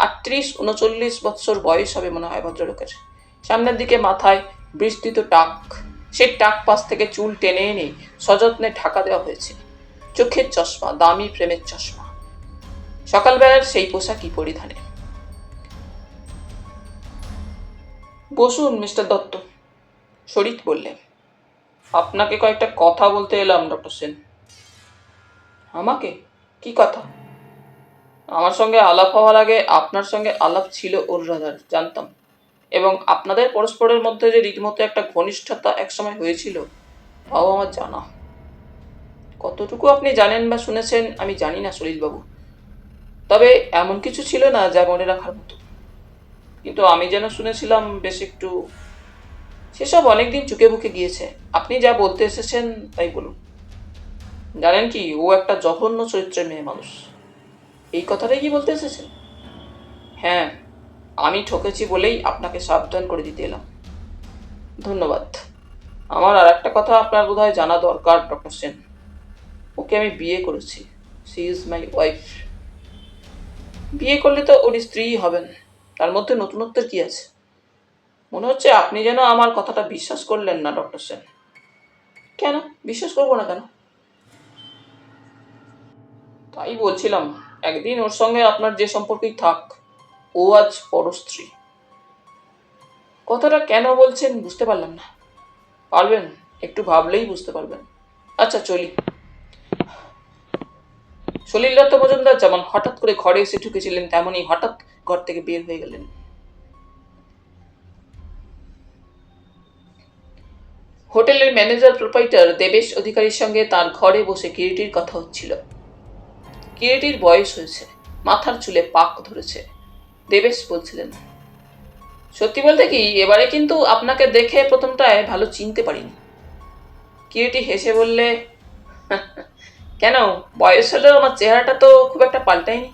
38-39 বৎসর বয়স হবে মনে হয় ভদ্রলোকের। সামনের দিকে মাথায় বিস্তৃত টাক, সেই টাক পাশ থেকে চুল টেনে এনে সযত্নে ঢাকা দেওয়া হয়েছে। চোখের চশমা, দামি ফ্রেমের চশমা। সকালবেলার সেই পোশাকই পরিধানে। বসুন মিস্টার দত্ত, শরীর বললেন। আপনাকে কয়েকটা কথা বলতে এলাম ডক্টর সেন। আমাকে? কি কথা? আমার সঙ্গে আলাপ হওয়ার আগে আপনার সঙ্গে আলাপ ছিল অনুরাধার, জানতাম। এবং আপনাদের পরস্পরের মধ্যে যে রীতিমতো একটা ঘনিষ্ঠতা একসময় হয়েছিল তাও আমার জানা। কতটুকু আপনি জানেন বা শুনেছেন আমি জানি না সলিলবাবু, তবে এমন কিছু ছিল না যা মনে রাখার মতো। কিন্তু আমি যেন শুনেছিলাম বেশ একটু। সেসব অনেকদিন চুকে বুকে গিয়েছে। আপনি যা বলতে এসেছেন তাই বলুন। জানেন কি, ও একটা জঘন্য চরিত্রের মেয়ে মানুষ। এই কথাটাই কি বলতে এসেছেন? হ্যাঁ, আমি ঠকেছি বলেই আপনাকে সাবধান করে দিতে এলাম। ধন্যবাদ। আমার আর একটা কথা আপনার বোধহয় জানা দরকার ডক্টর সেন। ওকে আমি বিয়ে করেছি। She is my wife. বিয়ে করলে তো ওর স্ত্রী হবেন, তার মধ্যে নতুনত্বের কি আছে? মনে হচ্ছে আপনি যেন আমার কথাটা বিশ্বাস করলেন না ডক্টর সেন। কেন বিশ্বাস করবো না কেন? তাই বলছিলাম, একদিন ওর সঙ্গে আপনার যে সম্পর্কই থাক, ও আজ পরস্ত্রী। কথাটা কেন বলছেন বুঝতে পারলাম না। পারবেন, একটু ভাবলেই বুঝতে পারবেন। আচ্ছা চলি। সলিল দত্ত মজুমদার যেমন হঠাৎ করে ঘরে এসে ঢুকেছিলেন তেমনই হঠাৎ ঘর থেকে বের হয়ে গেলেন। হোটেলের ম্যানেজার প্রোপাইটার দেবেশ অধিকারীর সঙ্গে তার ঘরে বসে কিরিটির কথা হচ্ছিল। কিরিটির বয়স হয়েছে, মাথার চুলে পাক ধরেছে। দেবেশ বলছিলেন, সত্যি বলতে কি এবারে কিন্তু আপনাকে দেখে প্রথমটায় ভালো চিনতে পারিনি। কিরিটি হেসে বললে, কেন, বয়স হলেও আমার চেহারাটা তো খুব একটা পাল্টায়নি।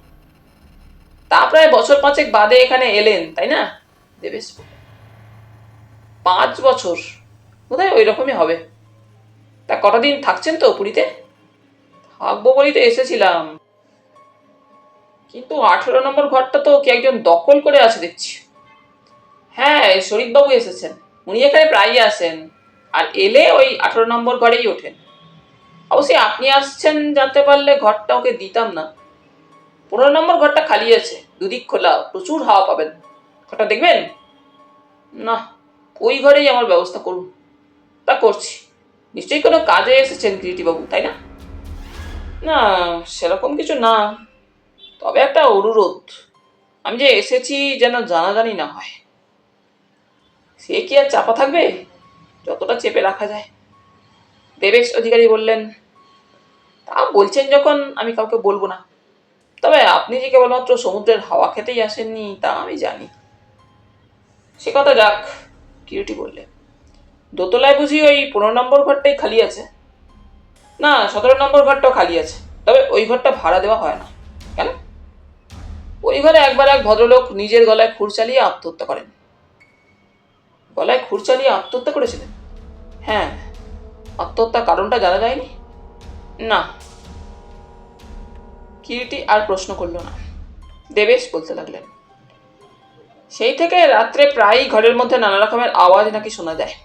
তা প্রায় বছর 5 বাদে এখানে এলেন তাই না? দেবেশ বলল। 5 বছর? বোধহয় ওই রকমই হবে। তা কটা দিন থাকছেন তো পুরীতে? থাকবো বলেই তো এসেছিলাম। কিন্তু 18 নম্বর ঘরটা তো কে একজন দখল করে আছে দেখছি। হ্যাঁ, শরীফবাবু এসেছেন। উনি এখানে প্রায়ই আসেন, আর এলে ওই 18 নম্বর ঘরেই ওঠেন। অবশ্যই আপনি আসছেন জানতে পারলে ঘরটা ওকে দিতাম না। 15 নম্বর ঘরটা খালি আছে, দুদিক খোলা, প্রচুর হাওয়া পাবেন। ঘরটা দেখবেন? না, ওই ঘরেই আমার ব্যবস্থা করুন। তা করছি। নিশ্চয়ই কোনো কাজে এসেছেন কিরিটিবাবু, তাই না? না, সেরকম কিছু না, তবে একটা অনুরোধ। আমি যে এসেছি যেন জানাজানি না হয়। সে কি আর চাপা থাকবে? যতটা চেপে রাখা যায়। দেবেশ অধিকারী বললেন, তা বলছেন যখন আমি কাউকে বলবো না। তবে আপনি যে কেবলমাত্র সমুদ্রের হাওয়া খেতেই আসেননি তা আমি জানি। সে কথা যাক, কিউটি বললে। দোতলায় বুঝি ওই 15 নম্বর ঘরটাই খালি আছে? না, 17 নম্বর ঘরটাও খালি আছে, তবে ওই ঘরটা ভাড়া দেওয়া হয় না। কেন? ওই ঘরে একবার এক ভদ্রলোক নিজের গলায় খুর চালিয়ে আত্মহত্যা করেন। গলায় খুর চালিয়ে আত্মহত্যা করেছিলেন? হ্যাঁ। আত্মহত্যার কারণটা জানা যায়নি? না। কিরিটি আর প্রশ্ন করল না। দেবেশ বলতে লাগলেন, সেই থেকে রাত্রে প্রায়ই ঘরের মধ্যে নানা রকমের আওয়াজ নাকি শোনা যায়।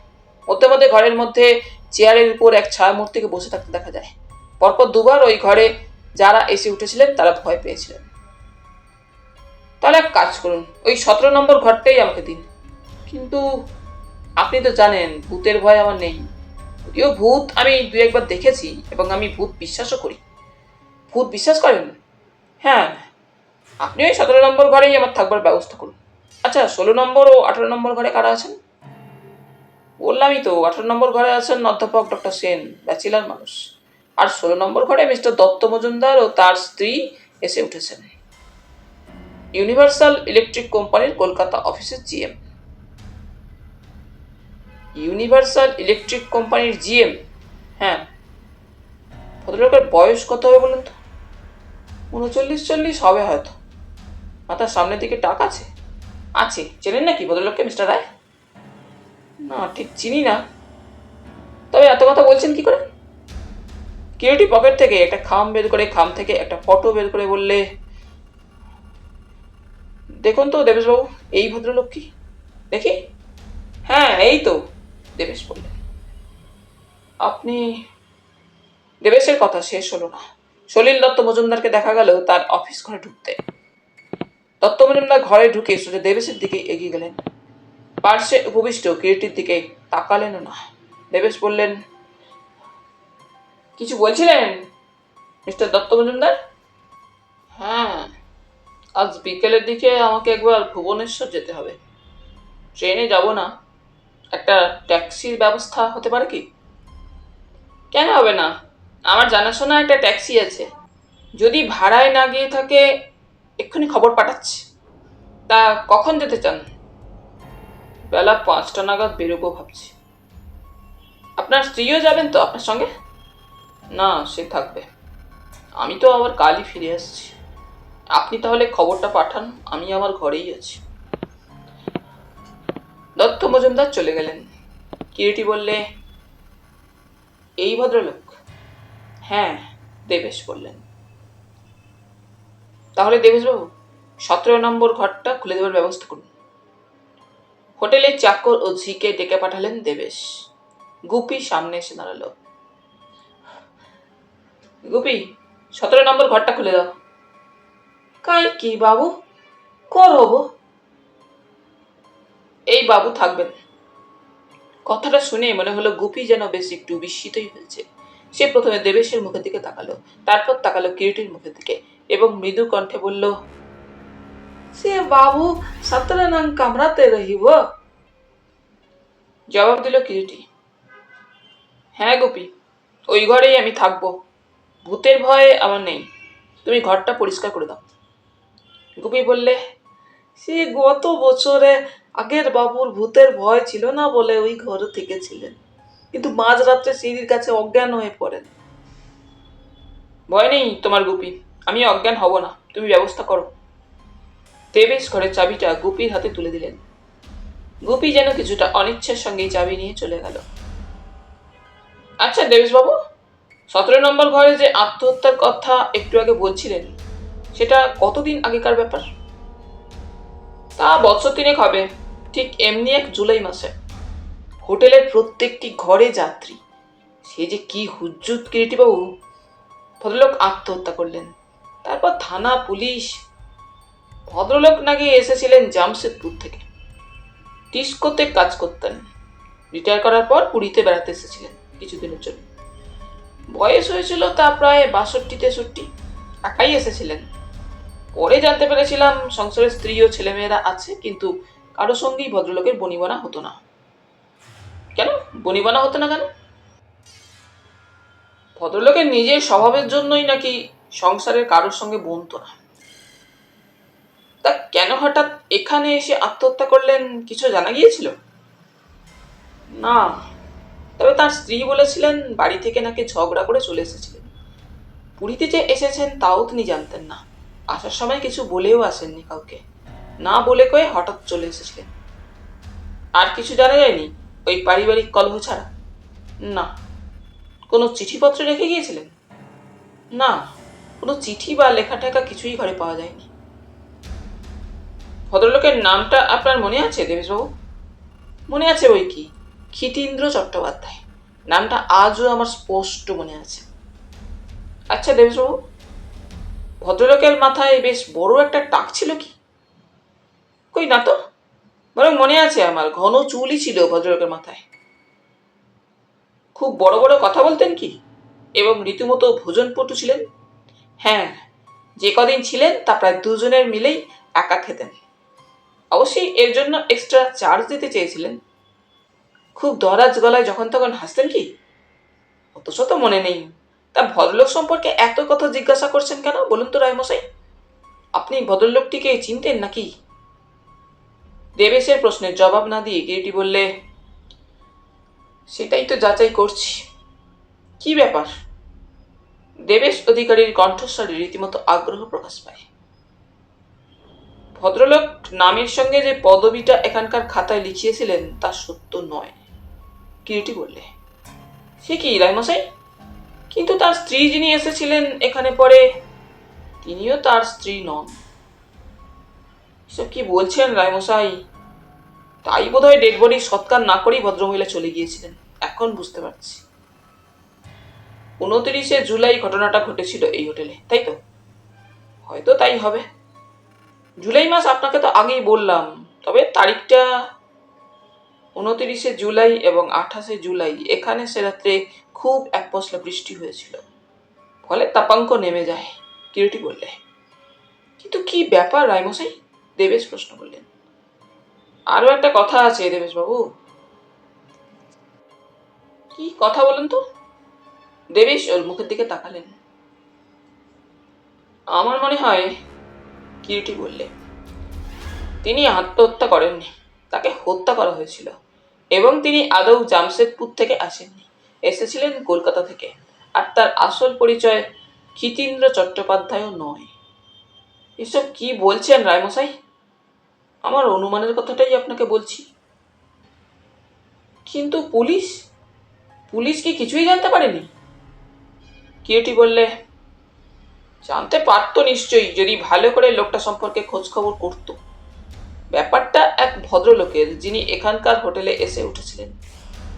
মধ্যে মধ্যে ঘরের মধ্যে চেয়ারের উপর এক ছায়া মূর্তিকে বসে থাকতে দেখা যায়। পরপর দুবার ওই ঘরে যারা এসে উঠেছিলেন তারা ভয় পেয়েছিলেন। তাহলে এক কাজ করুন, ওই 17 নম্বর ঘরটাই আমাকে দিন। কিন্তু আপনি তো জানেন ভূতের ভয় আমার নেই। যদিও ভূত আমি 2-1বার দেখেছি এবং আমি ভূত বিশ্বাসও করি। ভূত বিশ্বাস করেন? হ্যাঁ। আপনি ওই 17 নম্বর ঘরেই আমার থাকবার ব্যবস্থা করুন। আচ্ছা, 16 নম্বর ও 18 নম্বর ঘরে কারা আছেন? বললামই তো, 18 নম্বর ঘরে আছেন অধ্যাপক ডক্টর সেন, ব্যাচেলার মানুষ। আর 16 নম্বর ঘরে মিস্টার দত্ত মজুমদার ও তার স্ত্রী এসে উঠেছেন, ইউনিভার্সাল ইলেকট্রিক কোম্পানির কলকাতা অফিসের জিএম। ইউনিভার্সাল ইলেকট্রিক কোম্পানির জিএম? হ্যাঁ। ভদ্রলোকের বয়স কত হবে বলুন তো? 39-40 হবে হয়তো। মাথার সামনের দিকে টাক আছে? আছে। চেনেন নাকি ভদ্রলোককে, মিস্টার রায়? না, ঠিক চিনি না। তবে এত কথা বলছেন কি করে? কিউটি পকেট থেকে একটা খাম বের করে খাম থেকে একটা ফটো বের করে বললে, দেখুন তো দেবেশবাবু, এই ভদ্রলোক কি? দেখি। হ্যাঁ, এই তো, দেবেশ বললেন। আপনি... দেবেশের কথা শেষ হলো না। সলিল দত্ত মজুমদারকে দেখা গেল তার অফিস ঘরে ঢুকতে। দত্ত মজুমদার ঘরে ঢুকে সোজা দেবেশের দিকে এগিয়ে গেলেন। পার্শ্বে উপবিষ্ট কিরিটির দিকে তাকালেন না। দেবেশ বললেন, কিছু বলছিলেন মিস্টার দত্ত মজুমদার? হ্যাঁ, আজ বিকেলের দিকে আমাকে একবার ভুবনেশ্বর যেতে হবে। ট্রেনে যাব না, একটা ট্যাক্সির ব্যবস্থা হতে পারে কি? কেন হবে না? আমার জানাশোনা একটা ট্যাক্সি আছে। যদি ভাড়ায় না গিয়ে থাকে এক্ষুনি খবর পাঠাচ্ছি। তা কখন যেতে চান? বেলা 5টা নাগাদ বেরোবো ভাবছি। আপনার স্ত্রীও যাবেন তো আপনার সঙ্গে? না, সে থাকবে। আমি তো আবার কালই ফিরে আসছি। আপনি তাহলে খবরটা পাঠান, আমি আমার ঘরেই আছি। দত্ত মজুমদার চলে গেলেন। কিরিটি বললে, এই ভদ্রলোক? হ্যাঁ, দেবেশ বললেন। তাহলে দেবেশবাবু, 17 নম্বর ঘরটা খুলে দেওয়ার ব্যবস্থা করুন। হোটেলের চাকর ও ঝিকে ডেকে পাঠালেন দেবেশ। গুপি সামনে এসে দাঁড়ালো। গুপি, 17 নম্বর ঘরটা খুলে দাও। কাই কি বাবু করব? এই বাবু থাকবেন। কথাটা শুনে মনে হলো গুপি যেন বেশ একটু বিস্মিতই হয়েছে। সে প্রথমে দেবেশের মুখের দিকে তাকালো, তারপর তাকালো কিরিটির মুখের দিকে এবং মৃদু কণ্ঠে বলল, সে বাবু 17 নং কামরাতে রহিব? জবাব দিল কিরিটি, হ্যাঁ গুপি, ওই ঘরেই আমি থাকবো। ভূতের ভয় আমার নেই, তুমি ঘরটা পরিষ্কার করে দাও। গুপি বললে, সে গত বছরে আগের বাবুর ভূতের ভয় ছিল না বলে ওই ঘরে থেকেছিলেন, কিন্তু মাঝরাত্রে সিঁড়ির কাছে অজ্ঞান হয়ে পড়েন। ভয় নেই তোমার গুপি, আমি অজ্ঞান হব না, তুমি ব্যবস্থা করো। দেবেশ ঘরের চাবিটা গুপির হাতে তুলে দিলেন। গুপি যেন কিছুটা অনিচ্ছার সঙ্গেই চাবি নিয়ে চলে গেল। আচ্ছা দেবেশবাবু, 17 নম্বর ঘরে যে আত্মহত্যার কথা একটু আগে বলছিলেন, সেটা কতদিন আগেকার ব্যাপার? তা বছর 3 হবে, ঠিক এমনি এক জুলাই মাসে। হোটেলের প্রত্যেকটি ঘরে যাত্রী। সে যে কি হুজ্জুত কিরিটিবাবু! ভদ্রলোক আত্মহত্যা করলেন, তারপর থানা, পুলিশ। ভদ্রলোক নাকি এসেছিলেন জামশেদপুর থেকে, টিস্কোতে কাজ করতেন। রিটায়ার করার পর পুরীতে বেড়াতে এসেছিলেন কিছুদিনের জন্য। বয়স হয়েছিল তা প্রায় 62-63। একাই এসেছিলেন। পরে জানতে পেরেছিলাম সংসারের স্ত্রী ও ছেলেমেয়েরা আছে, কিন্তু কারো সঙ্গেই ভদ্রলোকের বনিবনা হতো না। কেন বনিবনা হতো না কেন? ভদ্রলোকের নিজের স্বভাবের জন্যই নাকি সংসারের কারোর সঙ্গে বনতো না। তা কেন হঠাৎ এখানে এসে আত্মহত্যা করলেন কিছু জানা গিয়েছিল? না, তবে তার স্ত্রী বলেছিলেন বাড়ি থেকে নাকি ঝগড়া করে চলে এসেছিলেন। পুরীতে যে এসেছেন তাও তিনি জানতেন না। আসার সময় কিছু বলেও আসেননি কাউকে, না বলে কয়ে হঠাৎ চলে এসেছিলেন। আর কিছু জানা যায়নি ওই পারিবারিক কলহ ছাড়া? না। কোনো চিঠিপত্র রেখে গিয়েছিলেন? না, কোনো চিঠি বা লেখা টেখা কিছুই ঘরে পাওয়া যায়নি। ভদ্রলোকের নামটা আপনার মনে আছে দেবেশবাবু? মনে আছে বই কি, ক্ষিতীন্দ্র চট্টোপাধ্যায়। নামটা আজও আমার স্পষ্ট মনে আছে। আচ্ছা দেবেশবাবু, ভদ্রলোকের মাথায় বেশ বড় একটা টাক ছিল কি? কই না তো, বরং মনে আছে আমার ঘন চুলই ছিল ভদ্রলোকের মাথায়। খুব বড় বড় কথা বলতেন কি, এবং রীতিমতো ভোজনপটু ছিলেন? হ্যাঁ, যে কদিন ছিলেন তা প্রায় দুজনের মিলেই একা খেতেন। অবশ্যই এর জন্য এক্সট্রা চার্জ দিতে চেয়েছিলেন। খুব দরাজ গলায় যখন তখন হাসতেন কি? অত শত মনে নেই। তা ভদ্রলোক সম্পর্কে এত কথা জিজ্ঞাসা করছেন কেন বলুন তো রায়মশাই? আপনি ভদ্রলোকটিকে চিনতেন নাকি? দেবেশের প্রশ্নের জবাব না দিয়ে গিরিটি বললে, সেটাই তো যাচাই করছি। কি ব্যাপার? দেবেশ অধিকারীর কণ্ঠস্বরে রীতিমতো আগ্রহ প্রকাশ পায়। ভদ্রলোক নামের সঙ্গে যে পদবিটা এখানকার খাতায় লিখিয়েছিলেন তা সত্য নয়, কিরিটি বললে। সে কি রায়মশাই? কিন্তু তার স্ত্রী যিনি এসেছিলেন এখানে পরে, তিনিও তার স্ত্রী নন। এসব কি বলছেন রায়মশাই? তাই বোধহয় ডেড বডি সৎকার না করেই ভদ্রমহিলা চলে গিয়েছিলেন, এখন বুঝতে পারছি। 29শে জুলাই ঘটনাটা ঘটেছিল এই হোটেলে, তাই তো? হয়তো তাই হবে। জুলাই মাস আপনাকে তো আগেই বললাম, তবে তারিখটা 29শে জুলাই এবং 28শে জুলাই এখানে সে রাত্রে খুব এক পশলা বৃষ্টি হয়েছিল, ফলে তাপাঙ্ক নেমে যায়, কিরিটি বললে। কিন্তু কি ব্যাপার রায়মশাই? দেবেশ প্রশ্ন করলেন। আরো একটা কথা আছে দেবেশ বাবু। কি কথা বলেন তো? দেবেশ ওর মুখের দিকে তাকালেন। আমার মনে হয়, কিরিটি বললে, তিনি আত্মহত্যা করেননি, তাকে হত্যা করা হয়েছিল। এবং তিনি আদৌ জামশেদপুর থেকে আসেননি, এসেছিলেন কলকাতা থেকে। আর তার আসল পরিচয় ক্ষিতীন্দ্র চট্টোপাধ্যায়ও নয়। এসব কি বলছেন রায়মশাই? আমার অনুমানের কথাটাই আপনাকে বলছি। কিন্তু পুলিশ পুলিশ কি কিছুই জানতে পারেনি? কিরিটি বললে, জানতে পারতো নিশ্চয়ই, যদি ভালো করে লোকটা সম্পর্কে খোঁজ খবর করত। ব্যাপারটা এক ভদ্রলোকের, যিনি এখানকার হোটেলে এসে উঠেছিলেন।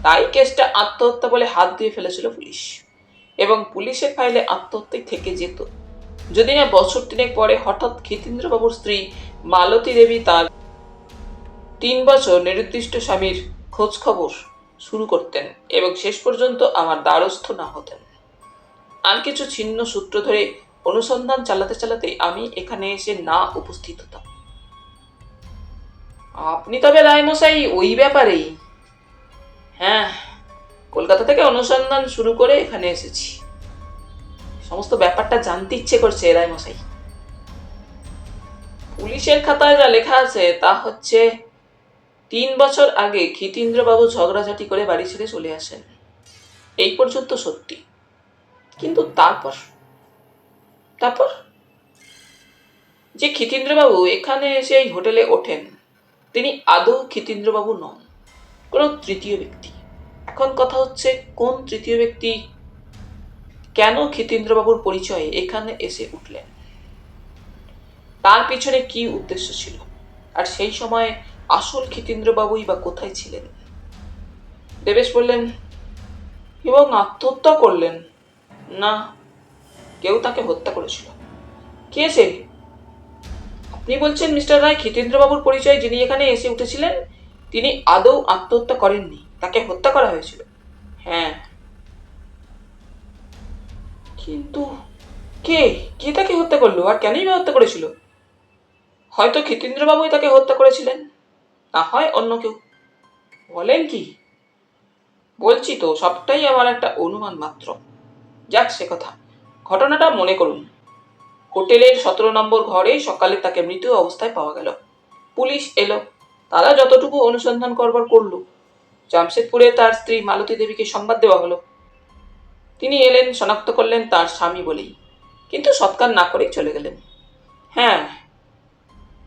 তাই কেসটা আত্মহত্যা বলে হাত দিয়ে ফেলেছিল পুলিশ, এবং পুলিশের ফাইলে আত্মহত্যাই থেকে যেত যদি না বছর 3 পরে হঠাৎ ক্ষিতীন্দ্রবাবুর স্ত্রী মালতী দেবী তার 3 বছর নিরুদ্দিষ্ট স্বামীর খোঁজ খবর শুরু করতেন এবং শেষ পর্যন্ত আমার দ্বারস্থ না হতেন। আর কিছু ছিন্ন সূত্র ধরে অনুসন্ধান চালাতে চালাতে আমি এখানে এসে না উপস্থিত হতাম। আপনি তবে রায়মশাই ওই ব্যাপারেই? হ্যাঁ, কলকাতা থেকে অনুসন্ধান শুরু করে এখানে এসেছি। সমস্ত ব্যাপারটা জানতে ইচ্ছে করছে রায়মশাই। পুলিশের খাতায় যা লেখা আছে তা হচ্ছে 3 বছর আগে ক্ষিতীন্দ্রবাবু ঝগড়াঝাটি করে বাড়ি ছেড়ে চলে আসেন, এই পর্যন্ত সত্যি। কিন্তু তারপর তারপর যে ক্ষিতীন্দ্রবাবু এখানে এসে এই হোটেলে ওঠেন, তিনি আদৌ ক্ষিতীন্দ্রবাবু নন, কোনো তৃতীয় ব্যক্তি। এখন কথা হচ্ছে, কোন তৃতীয় ব্যক্তি কেন ক্ষিতীন্দ্রবাবুর পরিচয়ে এখানে এসে উঠলেন? তার পিছনে কি উদ্দেশ্য ছিল? আর সেই সময় আসল ক্ষিতীন্দ্রবাবুই বা কোথায় ছিলেন? দেবেশ বললেন, এবং আত্মহত্যা করলেন? না, কেউ তাকে হত্যা করেছিল। কে সে? আপনি বলছেন মিস্টার রায় ক্ষিতীন্দ্রবাবুর পরিচয় যিনি এখানে এসে উঠেছিলেন, তিনি আদৌ আত্মহত্যা করেননি, তাকে হত্যা করা হয়েছিল? হ্যাঁ। কিন্তু কে কে তাকে হত্যা করলো, আর কেনই বা হত্যা করেছিল? হয়তো ক্ষিতীন্দ্রবাবুই তাকে হত্যা করেছিলেন, না হয় অন্য কেউ। বলেন কি? বলছি তো, সবটাই আমার একটা অনুমান মাত্র। যাক সে কথা, ঘটনাটা মনে করুন। হোটেলের 17 নম্বর ঘরে সকালে তাকে মৃত অবস্থায় পাওয়া গেল। পুলিশ এলো, তারা যতটুকু অনুসন্ধান করবার করলো। জামশেদপুরে তার স্ত্রী মালতী দেবীকে সংবাদ দেওয়া হলো। তিনি এলেন, শনাক্ত করলেন তার স্বামী বলেই, কিন্তু সৎকার না করেই চলে গেলেন। হ্যাঁ,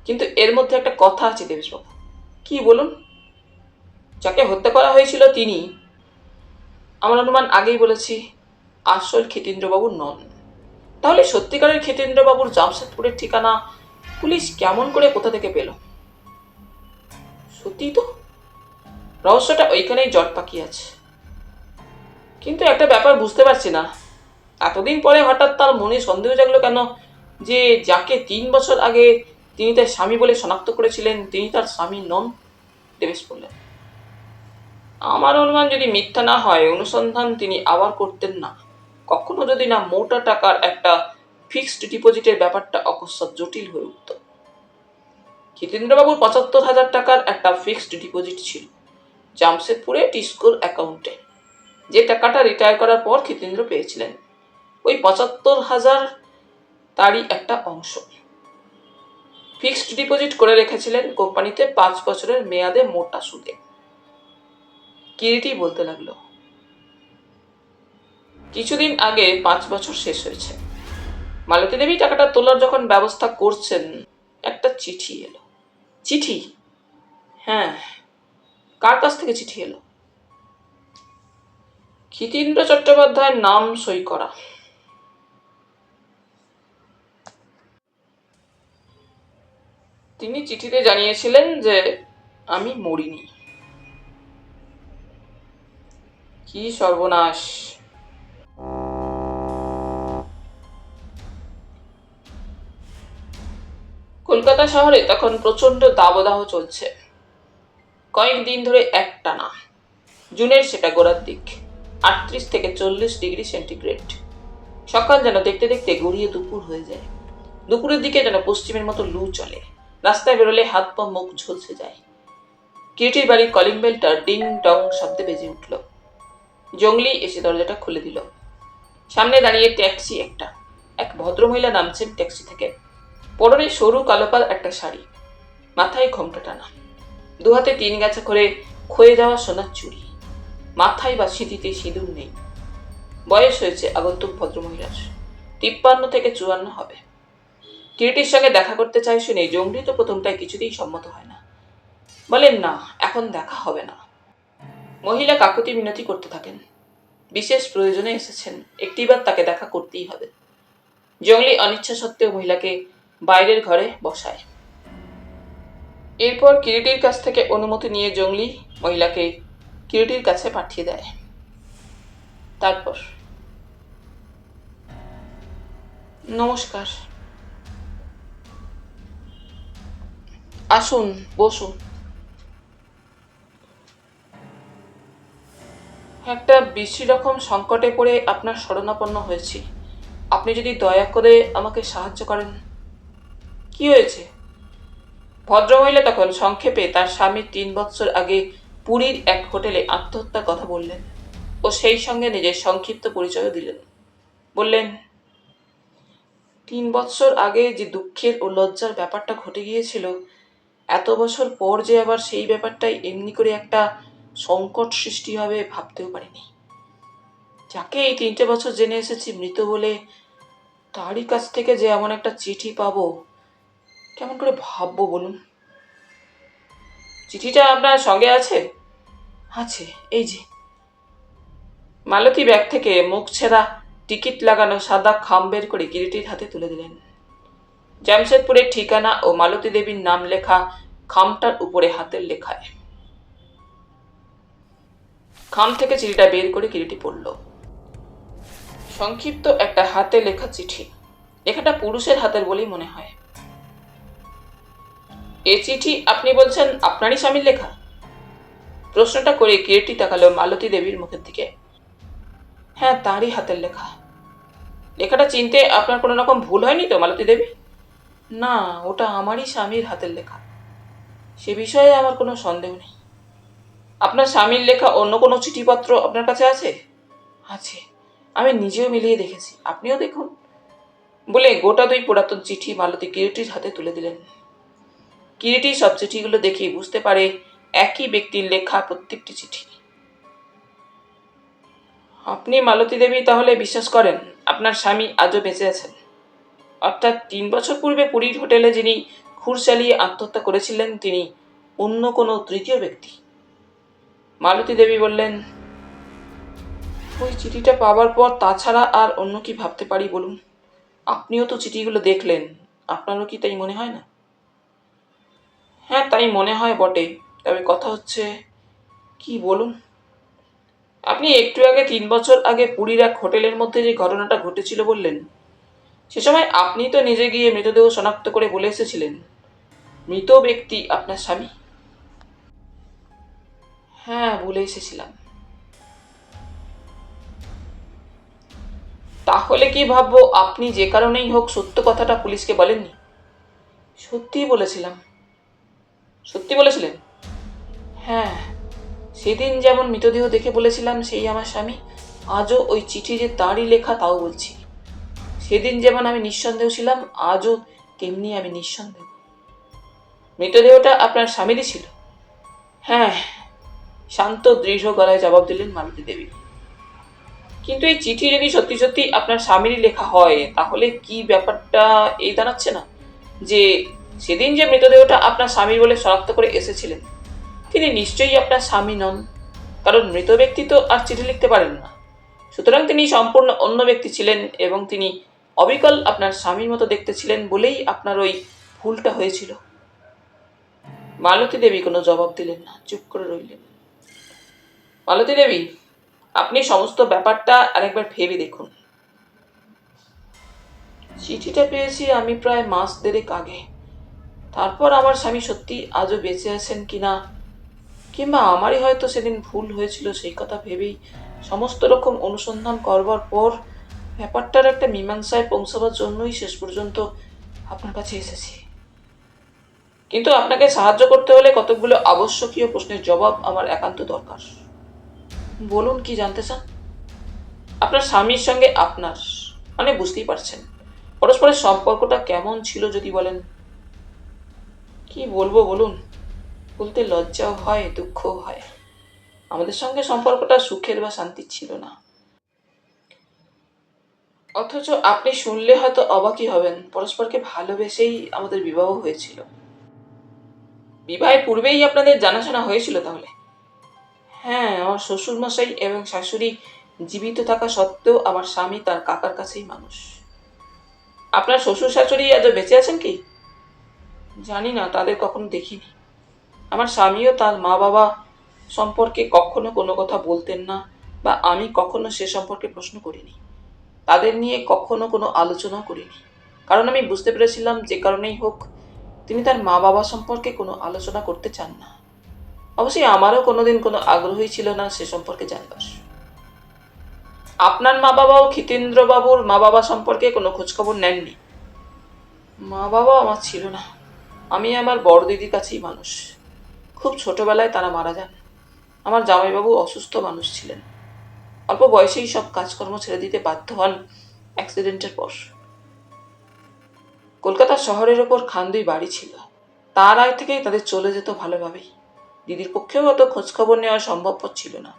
কিন্তু এর মধ্যে একটা কথা আছে দেবেশবাবু। কি বলুন? যাকে হত্যা করা হয়েছিল তিনি, আমার অনুমান আগেই বলেছি, আসল ক্ষেতীন্দ্রবাবু নন। তাহলে সত্যিকারের ক্ষেতীন্দ্রবাবুর জামশেদপুরের ঠিকানা পুলিশ কেমন করে কোথা থেকে পেল? সত্যি তো, রহস্যটা ওইখানেই জট পাকিয়ে আছে। কিন্তু একটা ব্যাপার বুঝতে পারছি না, এতদিন পরে হঠাৎ তার মনে সন্দেহ জাগলো কেন যে যাকে 3 বছর আগে তিনি তার স্বামী বলে শনাক্ত করেছিলেন তিনি তার স্বামী নন? দেবেশ বললেন, আমার অনুমান যদি মিথ্যা না হয়, অনুসন্ধান তিনি আবার করতেন না। কখনো যদি না মোটা টাকার একটা ফিক্সড ডিপোজিটের ব্যাপারটা অকস্মাৎ জটিল হয়ে উঠত। ক্ষেতীন্দ্রবাবুর 75,000 টাকার একটা ফিক্সড ডিপোজিট ছিল জামশেদপুরে টিস্কোর অ্যাকাউন্টে, যে টাকাটা রিটায়ার করার পর ক্ষেতীন্দ্র পেয়েছিলেন। ওই 75,000 তারই একটা অংশ ফিক্সড ডিপোজিট করে রেখেছিলেন কোম্পানিতে 5 বছরের মেয়াদে মোটা সুদে। কিরিটি বলতে লাগলো, কিছুদিন আগে 5 বছর শেষ হয়েছে। মালতী দেবী টাকাটা তোলার যখন ব্যবস্থা করছেন, একটা চিঠি এলো। চিঠি? হ্যাঁ। কার কাছ থেকে চিঠি এলো? ক্ষিতীন্দ্র চট্টোপাধ্যায়ের নাম সই করা। তিনি চিঠিতে জানিয়েছিলেন যে আমি মরিনি। কি সর্বনাশ! কলকাতা শহরে তখন প্রচন্ড দাবদাহ চলছে। কয়েকদিন ধরে একটানা, জুনের সেটা গোড়ার দিক, 38 থেকে 40 ডিগ্রি সেন্টিগ্রেড। সকাল যেন দেখতে দেখতে গড়িয়ে দুপুর হয়ে যায়। দুপুরের দিকে যেন পশ্চিমের মতো লু চলে, রাস্তায় বেরোলে হাত পা মুখ ঝলসে যায়। কিরিটির বাড়ির কলিং বেলটা ডিং ডং শব্দে বেজে উঠল। জঙ্গলি এসে দরজাটা খুলে দিল। সামনে দাঁড়িয়ে ট্যাক্সি একটা। এক ভদ্রমহিলা নামছেন ট্যাক্সি থেকে। পরনে সরু কালোপাল একটা শাড়ি, মাথায় ঘোমটা টানা, দুহাতে 3 গাছা করে ক্ষয়ে যাওয়া সোনার চুড়ি, মাথায় বা সিঁথিতে সিঁদুর নেই। বয়স হয়েছে আগন্তুক ভদ্রমহিলার, 53 থেকে 54 হবে। কিরিটির সঙ্গে দেখা করতে চাই শুনে জঙ্গলি তো প্রথমটায় কিছুতেই সম্মত হয় না, বলেন না, এখন দেখা হবে না। মহিলা কাকুতি মিনতি করতে থাকেন, বিশেষ প্রয়োজনে এসেছেন, একটিবার তাকে দেখা করতেই হবে। জঙ্গলি অনিচ্ছা সত্ত্বেও মহিলাকে বাইরের ঘরে বসায়। এরপর কিরিটির কাছ থেকে অনুমতি নিয়ে জঙ্গলি মহিলাকে কিরিটির কাছে পাঠিয়ে দেয়। তারপর, নমস্কার, আসুন, বসুন। একটা বিশ্রী রকম সংকটে পড়ে আপনার শরণাপন্ন হয়েছি। আপনি যদি দয়া করে আমাকে সাহায্য করেন। কি হয়েছে? ভদ্রমহিলা তখন সংক্ষেপে তার স্বামীর 3 বছর আগে পুরীর এক হোটেলে আত্মহত্যার কথা বললেন ও সেই সঙ্গে নিজের সংক্ষিপ্ত পরিচয়ও দিলেন। বললেন, 3 বছর আগে যে দুঃখের ও লজ্জার ব্যাপারটা ঘটে গিয়েছিল, এত বছর পর যে আবার সেই ব্যাপারটাই এমনি করে একটা সংকট সৃষ্টি হবে ভাবতেও পারিনি। যাকে এই 3টে বছর জেনে এসেছি মৃত বলে, তারই কাছ থেকে যে এমন একটা চিঠি পাবো, কেমন করে ভাববো বলুন? চিঠিটা আপনার সঙ্গে আছে? আছে, এই যে। মালতী ব্যাগ থেকে মুখ ছেঁড়া টিকিট লাগানো সাদা খাম বের করে কিরিটির হাতে তুলে দিলেন। জামশেদপুরের ঠিকানা ও মালতী দেবীর নাম লেখা খামটার উপরে হাতের লেখায়। খাম থেকে চিঠিটা বের করে কিরিটি পড়ল। সংক্ষিপ্ত একটা হাতে লেখা চিঠি, লেখাটা পুরুষের হাতের বলেই মনে হয়। এ চিঠি আপনি বলছেন আপনারই স্বামীর লেখা? প্রশ্নটা করে কিরিটি তাকালো মালতী দেবীর মুখের দিকে। হ্যাঁ, তারই হাতের লেখা। লেখাটা চিনতে আপনার কোনো রকম ভুল হয়নি তো মালতী দেবী? না, ওটা আমারই স্বামীর হাতের লেখা, সে বিষয়ে আমার কোনো সন্দেহ নেই। আপনার স্বামীর লেখা অন্য কোনো চিঠিপত্র আপনার কাছে আছে? আছে, আমি নিজেও মিলিয়ে দেখেছি, আপনিও দেখুন। বলে গোটা 2 পুরাতন চিঠি মালতী কিরিটির হাতে তুলে দিলেন। কিরিটি সব চিঠিগুলো দেখেই বুঝতে পারে একই ব্যক্তির লেখা প্রত্যেকটি চিঠি। আপনি মালতী দেবী তাহলে বিশ্বাস করেন আপনার স্বামী আজও বেঁচে আছেন? অর্থাৎ 3 বছর পূর্বে পুরীর হোটেলে যিনি খুর চালিয়ে আত্মহত্যা করেছিলেন তিনি অন্য কোনো তৃতীয় ব্যক্তি? মালতী দেবী বললেন, ওই চিঠিটা পাওয়ার পর তাছাড়া আর অন্য কি ভাবতে পারি বলুন? আপনিও তো চিঠিগুলো দেখলেন, আপনারও কি তাই মনে হয় না? হ্যাঁ, তাই মনে হয় বটে, তবে কথা হচ্ছে কি বলুন। আপনি একটু আগে 3 বছর আগে পুরীর এক হোটেলের মধ্যে যে ঘটনাটা ঘটেছিল বললেন, সে সময় আপনি তো নিজে গিয়ে মৃতদেহ শনাক্ত করে বলে এসেছিলেন মৃত ব্যক্তি আপনার স্বামী। হ্যাঁ, বলে এসেছিলাম। তাহলে কি ভাববো আপনি যে কারণেই হোক সত্য কথাটা পুলিশকে বলেননি? সত্যিই বলেছিলাম। সত্যি বলেছিলেন? হ্যাঁ, সেদিন যেমন মৃতদেহ দেখে বলেছিলাম সেই আমার স্বামী, আজও ওই চিঠি যে তাঁরই লেখা তাও বলছি। সেদিন যেমন আমি নিঃসন্দেহ ছিলাম, আজও তেমনি আমি নিঃসন্দেহ। মৃতদেহটা আপনার স্বামীরই ছিল? হ্যাঁ, শান্ত দৃঢ় গলায় জবাব দিলেন মালতী দেবী। কিন্তু এই চিঠি যদি সত্যি সত্যি আপনার স্বামীরই লেখা হয়, তাহলে কি ব্যাপারটা এই দাঁড়াচ্ছে না যে সেদিন যে মৃতদেহটা আপনার স্বামী বলে শনাক্ত করে এসেছিলেন তিনি নিশ্চয়ই আপনার স্বামী নন, কারণ মৃত ব্যক্তি তো আর চিঠি লিখতে পারেন না। সুতরাং তিনি সম্পূর্ণ অন্য ব্যক্তি ছিলেন এবং তিনি অবিকল আপনার স্বামীর মতো দেখতে ছিলেন বলেই আপনার ওই ভুলটা হয়েছিল। মালতী দেবী কোনো জবাব দিলেন না, চুপ করে রইলেন। মালতী দেবী, আপনি সমস্ত ব্যাপারটা আরেকবার ভেবে দেখুন। চিঠিটা পেয়েছি আমি প্রায় মাস 1.5 আগে। তারপর আমার স্বামী সত্যি আজও বেঁচে আছেন কিনা, কিংবা আমারই হয়তো সেদিন ভুল হয়েছিল সেই কথা ভেবেই সমস্ত রকম অনুসন্ধান করবার পর ব্যাপারটার একটা মীমাংসায় পৌঁছাবার জন্যই শেষ পর্যন্ত আপনার কাছে এসেছি। কিন্তু আপনাকে সাহায্য করতে হলে কতকগুলো আবশ্যকীয় প্রশ্নের জবাব আমার একান্ত দরকার। বলুন, কি জানতে চান? আপনার স্বামীর সঙ্গে আপনার, মানে বুঝতেই পারছেন, পরস্পরের সম্পর্কটা কেমন ছিল যদি বলেন। কি বলবো বলুন, বলতে লজ্জাও হয়, দুঃখও হয়। আমাদের সঙ্গে সম্পর্কটা সুখের বা শান্তির ছিল না। অথচ আপনি শুনলে হয়তো অবাকই হবেন, পরস্পরকে ভালোবেসেই আমাদের বিবাহ হয়েছিল। বিবাহের পূর্বেই আপনাদের জানাশোনা হয়েছিল তাহলে? হ্যাঁ, আমার শ্বশুরমশাই এবং শাশুড়ি জীবিত থাকা সত্ত্বেও আমার স্বামী তার কাকার কাছেই মানুষ। আপনার শ্বশুর শাশুড়ি আজও বেঁচে আছেন কি? জানি না, তাদের কখনো দেখিনি। আমার স্বামীও তার মা বাবা সম্পর্কে কখনো কোনো কথা বলতেন না, বা আমি কখনো সে সম্পর্কে প্রশ্ন করিনি। তাদের নিয়ে কখনো কোনো আলোচনাও করিনি, কারণ আমি বুঝতে পেরেছিলাম যে কারণেই হোক তিনি তার মা বাবা সম্পর্কে কোনো আলোচনা করতে চান না। অবশ্যই আমারও কোনোদিন কোনো আগ্রহই ছিল না সে সম্পর্কে জানবার। আপনার মা বাবাও ক্ষিতেন্দ্রবাবুর মা বাবা সম্পর্কে কোনো খোঁজখবর নেননি? মা বাবা আমার ছিল না, আমি আমার বড় দিদির কাছেই মানুষ। খুব ছোটবেলায় তারা মারা যান। আমার জামাইবাবু অসুস্থ মানুষ ছিলেন, অল্প বয়সেই সব কাজকর্ম ছেড়ে দিতে বাধ্য হন অ্যাক্সিডেন্টের পর। কলকাতা শহরের ওপর খান্দুই বাড়ি ছিল, তার আগে থেকেই তাদের চলে যেত ভালোভাবেই। দিদির পক্ষেও অত খোঁজখবর নেওয়া সম্ভবপর ছিল না।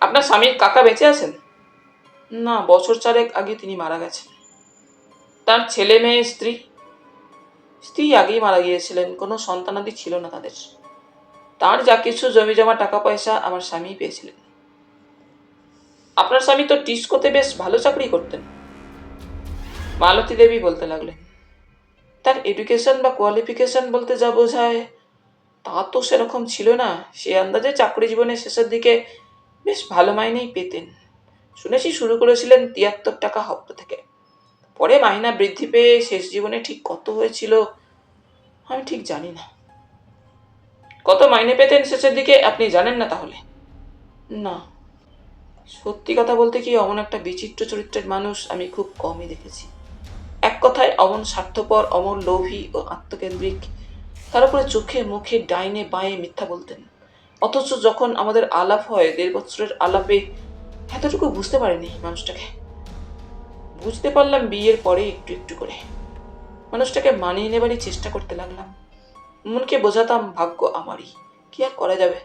আপনার স্বামীর কাকা বেঁচে আছেন? না, বছর 4 আগে তিনি মারা গেছেন। তার ছেলে মেয়ে, স্ত্রী? স্ত্রী আগেই মারা গিয়েছিলেন, কোনো সন্তানাদি ছিল না তাদের। তার যা কিছু জমি জমা টাকা পয়সা আমার স্বামী পেয়েছিলেন। আপনার স্বামী তো টিস্কোতে বেশ ভালো চাকরি করতেন। মালতী দেবী বলতে লাগলেন, তার এডুকেশন বা কোয়ালিফিকেশন বলতে যা বোঝায় তা তো সেরকম ছিল না। সে আন্দাজে চাকরি জীবনের শেষের দিকে বেশ ভালো মাইনেই পেতেন। শুনেছি শুরু করেছিলেন 73 টাকা হপ্তা থেকে, পরে মাইনা বৃদ্ধি পেয়ে শেষ জীবনে ঠিক কত হয়েছিল আমি ঠিক জানি না। কত মাইনে পেতেন শেষের দিকে আপনি জানেন না তাহলে? না, সত্যি কথা বলতে কি অমন একটা বিচিত্র চরিত্রের মানুষ আমি খুব কমই দেখেছি। এক কথায় অমন স্বার্থপর, অমন লোভী ও আত্মকেন্দ্রিক, তার উপরে চোখে মুখে ডাইনে বাঁয়ে মিথ্যা বলতেন। অথচ যখন আমাদের আলাপ হয় 1.5 বছরের আলাপে এতটুকু বুঝতে পারিনি মানুষটাকে। বুঝতে পারলাম বিয়ের পরে একটু একটু করে মানুষটাকে মানিয়ে নেবারই চেষ্টা করতে লাগলাম। মনকে বোঝাতাম ভাগ্য আমারই, কি আর করা যাবে।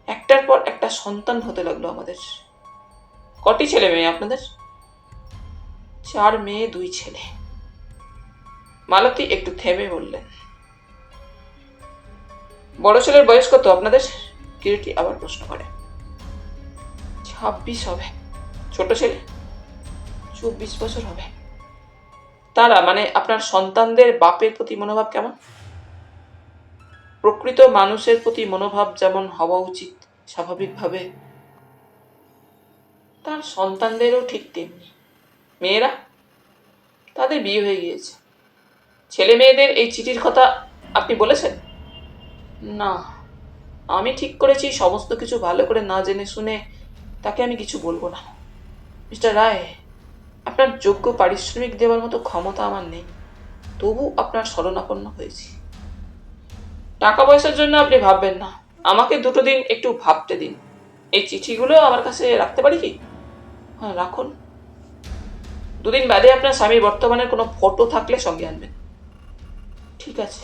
একটার পর একটা সন্তান হতে লাগলো আমাদের। কটি ছেলে মেয়ে আপনাদের? 4 মেয়ে 2 ছেলে। মালতী একটু থেমে বললেন। বড় ছেলের বয়স কত আপনাদের? কিরিটি আবার প্রশ্ন করে। 26 হবে। ছোট ছেলে? 24 বছর হবে। তারা মানে আপনার সন্তানদের বাপের প্রতি মনোভাব কেমন? প্রকৃত মানুষের প্রতি মনোভাব যেমন হওয়া উচিত স্বাভাবিকভাবে, তার সন্তানদেরও ঠিক তেমনি। মেয়েরা? তাদের বিয়ে হয়ে গিয়েছে। ছেলে মেয়েদের এই চিঠির কথা আপনি বলেছেন? না, আমি ঠিক করেছি সমস্ত কিছু ভালো করে না জেনে শুনে তাকে আমি কিছু বলবো না। মিস্টার রায়, আপনার যোগ্য পারিশ্রমিক দেওয়ার মতো ক্ষমতা আমার নেই, তবু আপনার শরণাপন্ন হয়েছি। টাকা পয়সার জন্য আপনি ভাববেন না, আমাকে 2 দিন একটু ভাবতে দিন। এই চিঠিগুলো আমার কাছে রাখতে পারি কি? হ্যাঁ, রাখুন। 2 দিন বাদে আপনার স্বামীর বর্তমানের কোনো ফটো থাকলে সঙ্গে আনবেন। ঠিক আছে।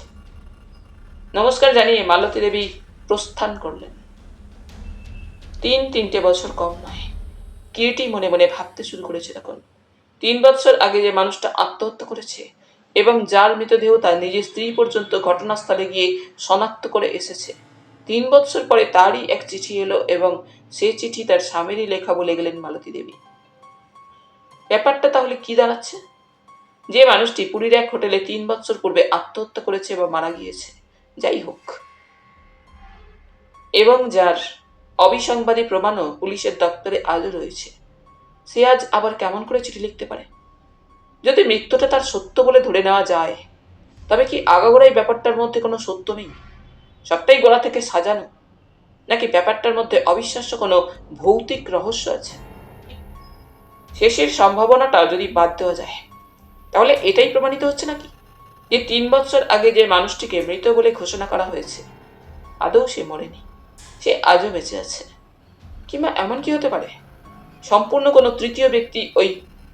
নমস্কার জানিয়ে মালতী দেবী প্রস্থান করলেন। 3 বছর কম নয়। কিরিটি মনে মনে ভাবতে শুরু করেছে তখন। 3 বছর আগে যে মানুষটা আত্মহত্যা করেছে এবং যার মৃতদেহ তার নিজের স্ত্রী পর্যন্ত ঘটনাস্থলে গিয়ে শনাক্ত করে এসেছে, 3 বছর পরে তারই এক চিঠি এলো এবং সেই চিঠি তার স্বামীরই লেখা বলে গেলেন মালতী দেবী। ব্যাপারটা তাহলে কি দাঁড়াচ্ছে? যে মানুষটি পুরীর এক হোটেলে 3 বছর পূর্বে আত্মহত্যা করেছে বা মারা গিয়েছে, যাই হোক, এবং যার অবিসংবাদী প্রমাণও পুলিশের দপ্তরে আজও রয়েছে, সে আজ আবার কেমন করে চিঠি লিখতে পারে? যদি মৃত্যুটা তার সত্য বলে ধরে নেওয়া যায়, তবে কি আগাগোড়াই ব্যাপারটার মধ্যে কোনো সত্য নেই? সবটাই গোড়া থেকে সাজানো? নাকি ব্যাপারটার মধ্যে অবিশ্বাস্য কোনো ভৌতিক রহস্য আছে? শেষের সম্ভাবনাটা যদি বাদ দেওয়া যায়, তাহলে এটাই প্রমাণিত হচ্ছে নাকি যে 3 বছর আগে যে মানুষটিকে মৃত বলে ঘোষণা করা হয়েছে, আদৌ সে মরেনি, সে আজও বেঁচে আছে। কিংবা এমন কি হতে পারে সম্পূর্ণ কোনো তৃতীয় ব্যক্তি ওই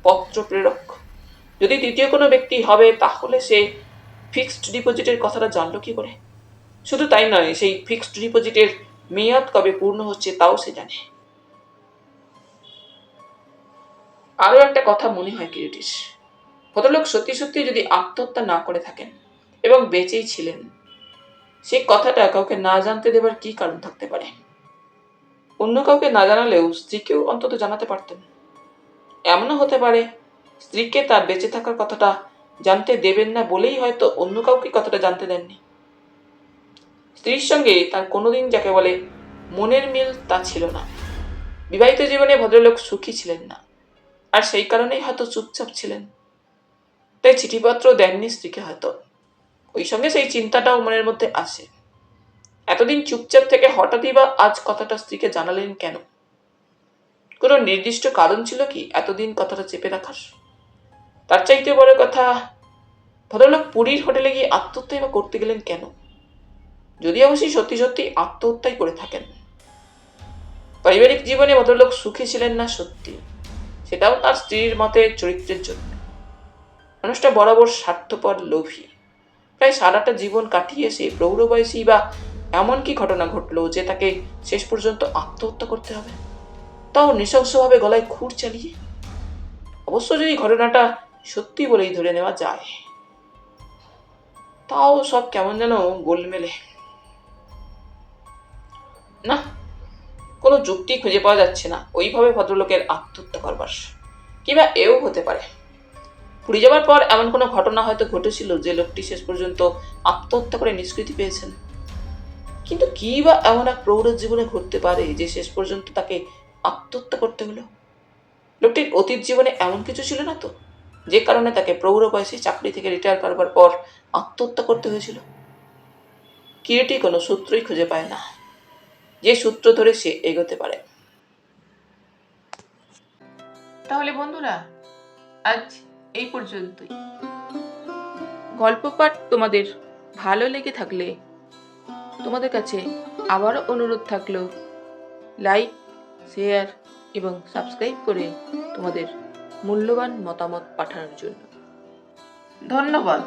পত্র প্রেরক? যদি তৃতীয় কোনো ব্যক্তি হবে, তাহলে সে ফিক্সড ডিপোজিটের কথাটা জানলো কি করে? শুধু তাই নয়, সেই ফিক্সড ডিপোজিটের মেয়াদ কবে পূর্ণ হচ্ছে তাও সে জানে। আরো একটা কথা মনে হয় কিরিটির, ভদ্রলোক সত্যি সত্যি যদি আত্মহত্যা না করে থাকেন এবং বেঁচেই ছিলেন, সেই কথাটা কাউকে না জানতে দেবার কি কারণ থাকতে পারে? অন্য কাউকে না জানালেও স্ত্রীকেও অন্তত জানাতে পারতেন। এমনও হতে পারে স্ত্রীকে তার বেঁচে থাকার কথাটা জানতে দেবেন না বলেই হয়তো অন্য কাউকে কথাটা জানতে দেননি। স্ত্রীর সঙ্গে তার কোনোদিন যাকে বলে মনের মিল তা ছিল না। বিবাহিত জীবনে ভদ্রলোক সুখী ছিলেন না, আর সেই কারণেই হয়তো চুপচাপ ছিলেন। তাই চিঠিপত্র দেননি স্ত্রীকে হয়তো। ওই সঙ্গে সেই চিন্তাটাও মনের মধ্যে আসে, এতদিন চুপচাপ থেকে হঠাৎই বা আজ কথাটা স্ত্রীকে জানালেন কেন? কোনো নির্দিষ্ট কারণ ছিল কি এতদিন কথাটা চেপে রাখার? তার চাইতে বড় কথা, ভদ্রলোক পুরীর হোটেলে গিয়ে আত্মহত্যাই বা করতে গেলেন কেন? যদি অবশ্যই সত্যি সত্যি আত্মহত্যাই করে থাকেন। পারিবারিক জীবনে ভদ্রলোক সুখী ছিলেন না সত্যি, সেটাও তার স্ত্রীর মতে চরিত্রের জন্য। মানুষটা বরাবর স্বার্থপর, লোভী। প্রায় সারাটা জীবন কাটিয়ে সে প্রৌঢ় বয়সী বা এমন কি ঘটনা ঘটলো যে তাকে শেষ পর্যন্ত আত্মহত্যা করতে হবে, তাও নৃশংসভাবে গলায় খুর চালিয়ে? অবশ্য যদি ঘটনাটা সত্যি বলেই ধরে নেওয়া যায়, তাও সব কেমন যেন গোলমেলে। না, কোনো যুক্তি খুঁজে পাওয়া যাচ্ছে না ওইভাবে ভদ্রলোকের আত্মহত্যা করবার। কিংবা এও হতে পারে পুরী যাবার পর এমন কোনো ঘটনা হয়তো ঘটেছিল যে লোকটি শেষ পর্যন্ত আত্মহত্যা করে নিষ্কৃতি পেয়েছেন। কিন্তু কি বা এমন এক প্রৌঢ় জীবনে ঘটতে পারে যে শেষ পর্যন্ত তাকে আত্মহত্যা করতে হলো? লোকটির অতীত জীবনে এমন কিছু ছিল না তো, যে কারণে তাকে প্রৌঢ় বয়সে চাকরি থেকে রিটায়ার করবার পর আত্মহত্যা করতে হয়েছিল? কিরিটি কোনো সূত্রই খুঁজে পায় না যে সূত্র ধরে সে এগোতে পারে। তাহলে বন্ধুরা, আজ এই পর্যন্তই। গল্প পাঠ তোমাদের ভালো লেগে থাকলে তোমাদের কাছে আবারও অনুরোধ থাকলো, লাইক, শেয়ার এবং সাবস্ক্রাইব করে তোমাদের মূল্যবান মতামত পাঠানোর জন্য। ধন্যবাদ।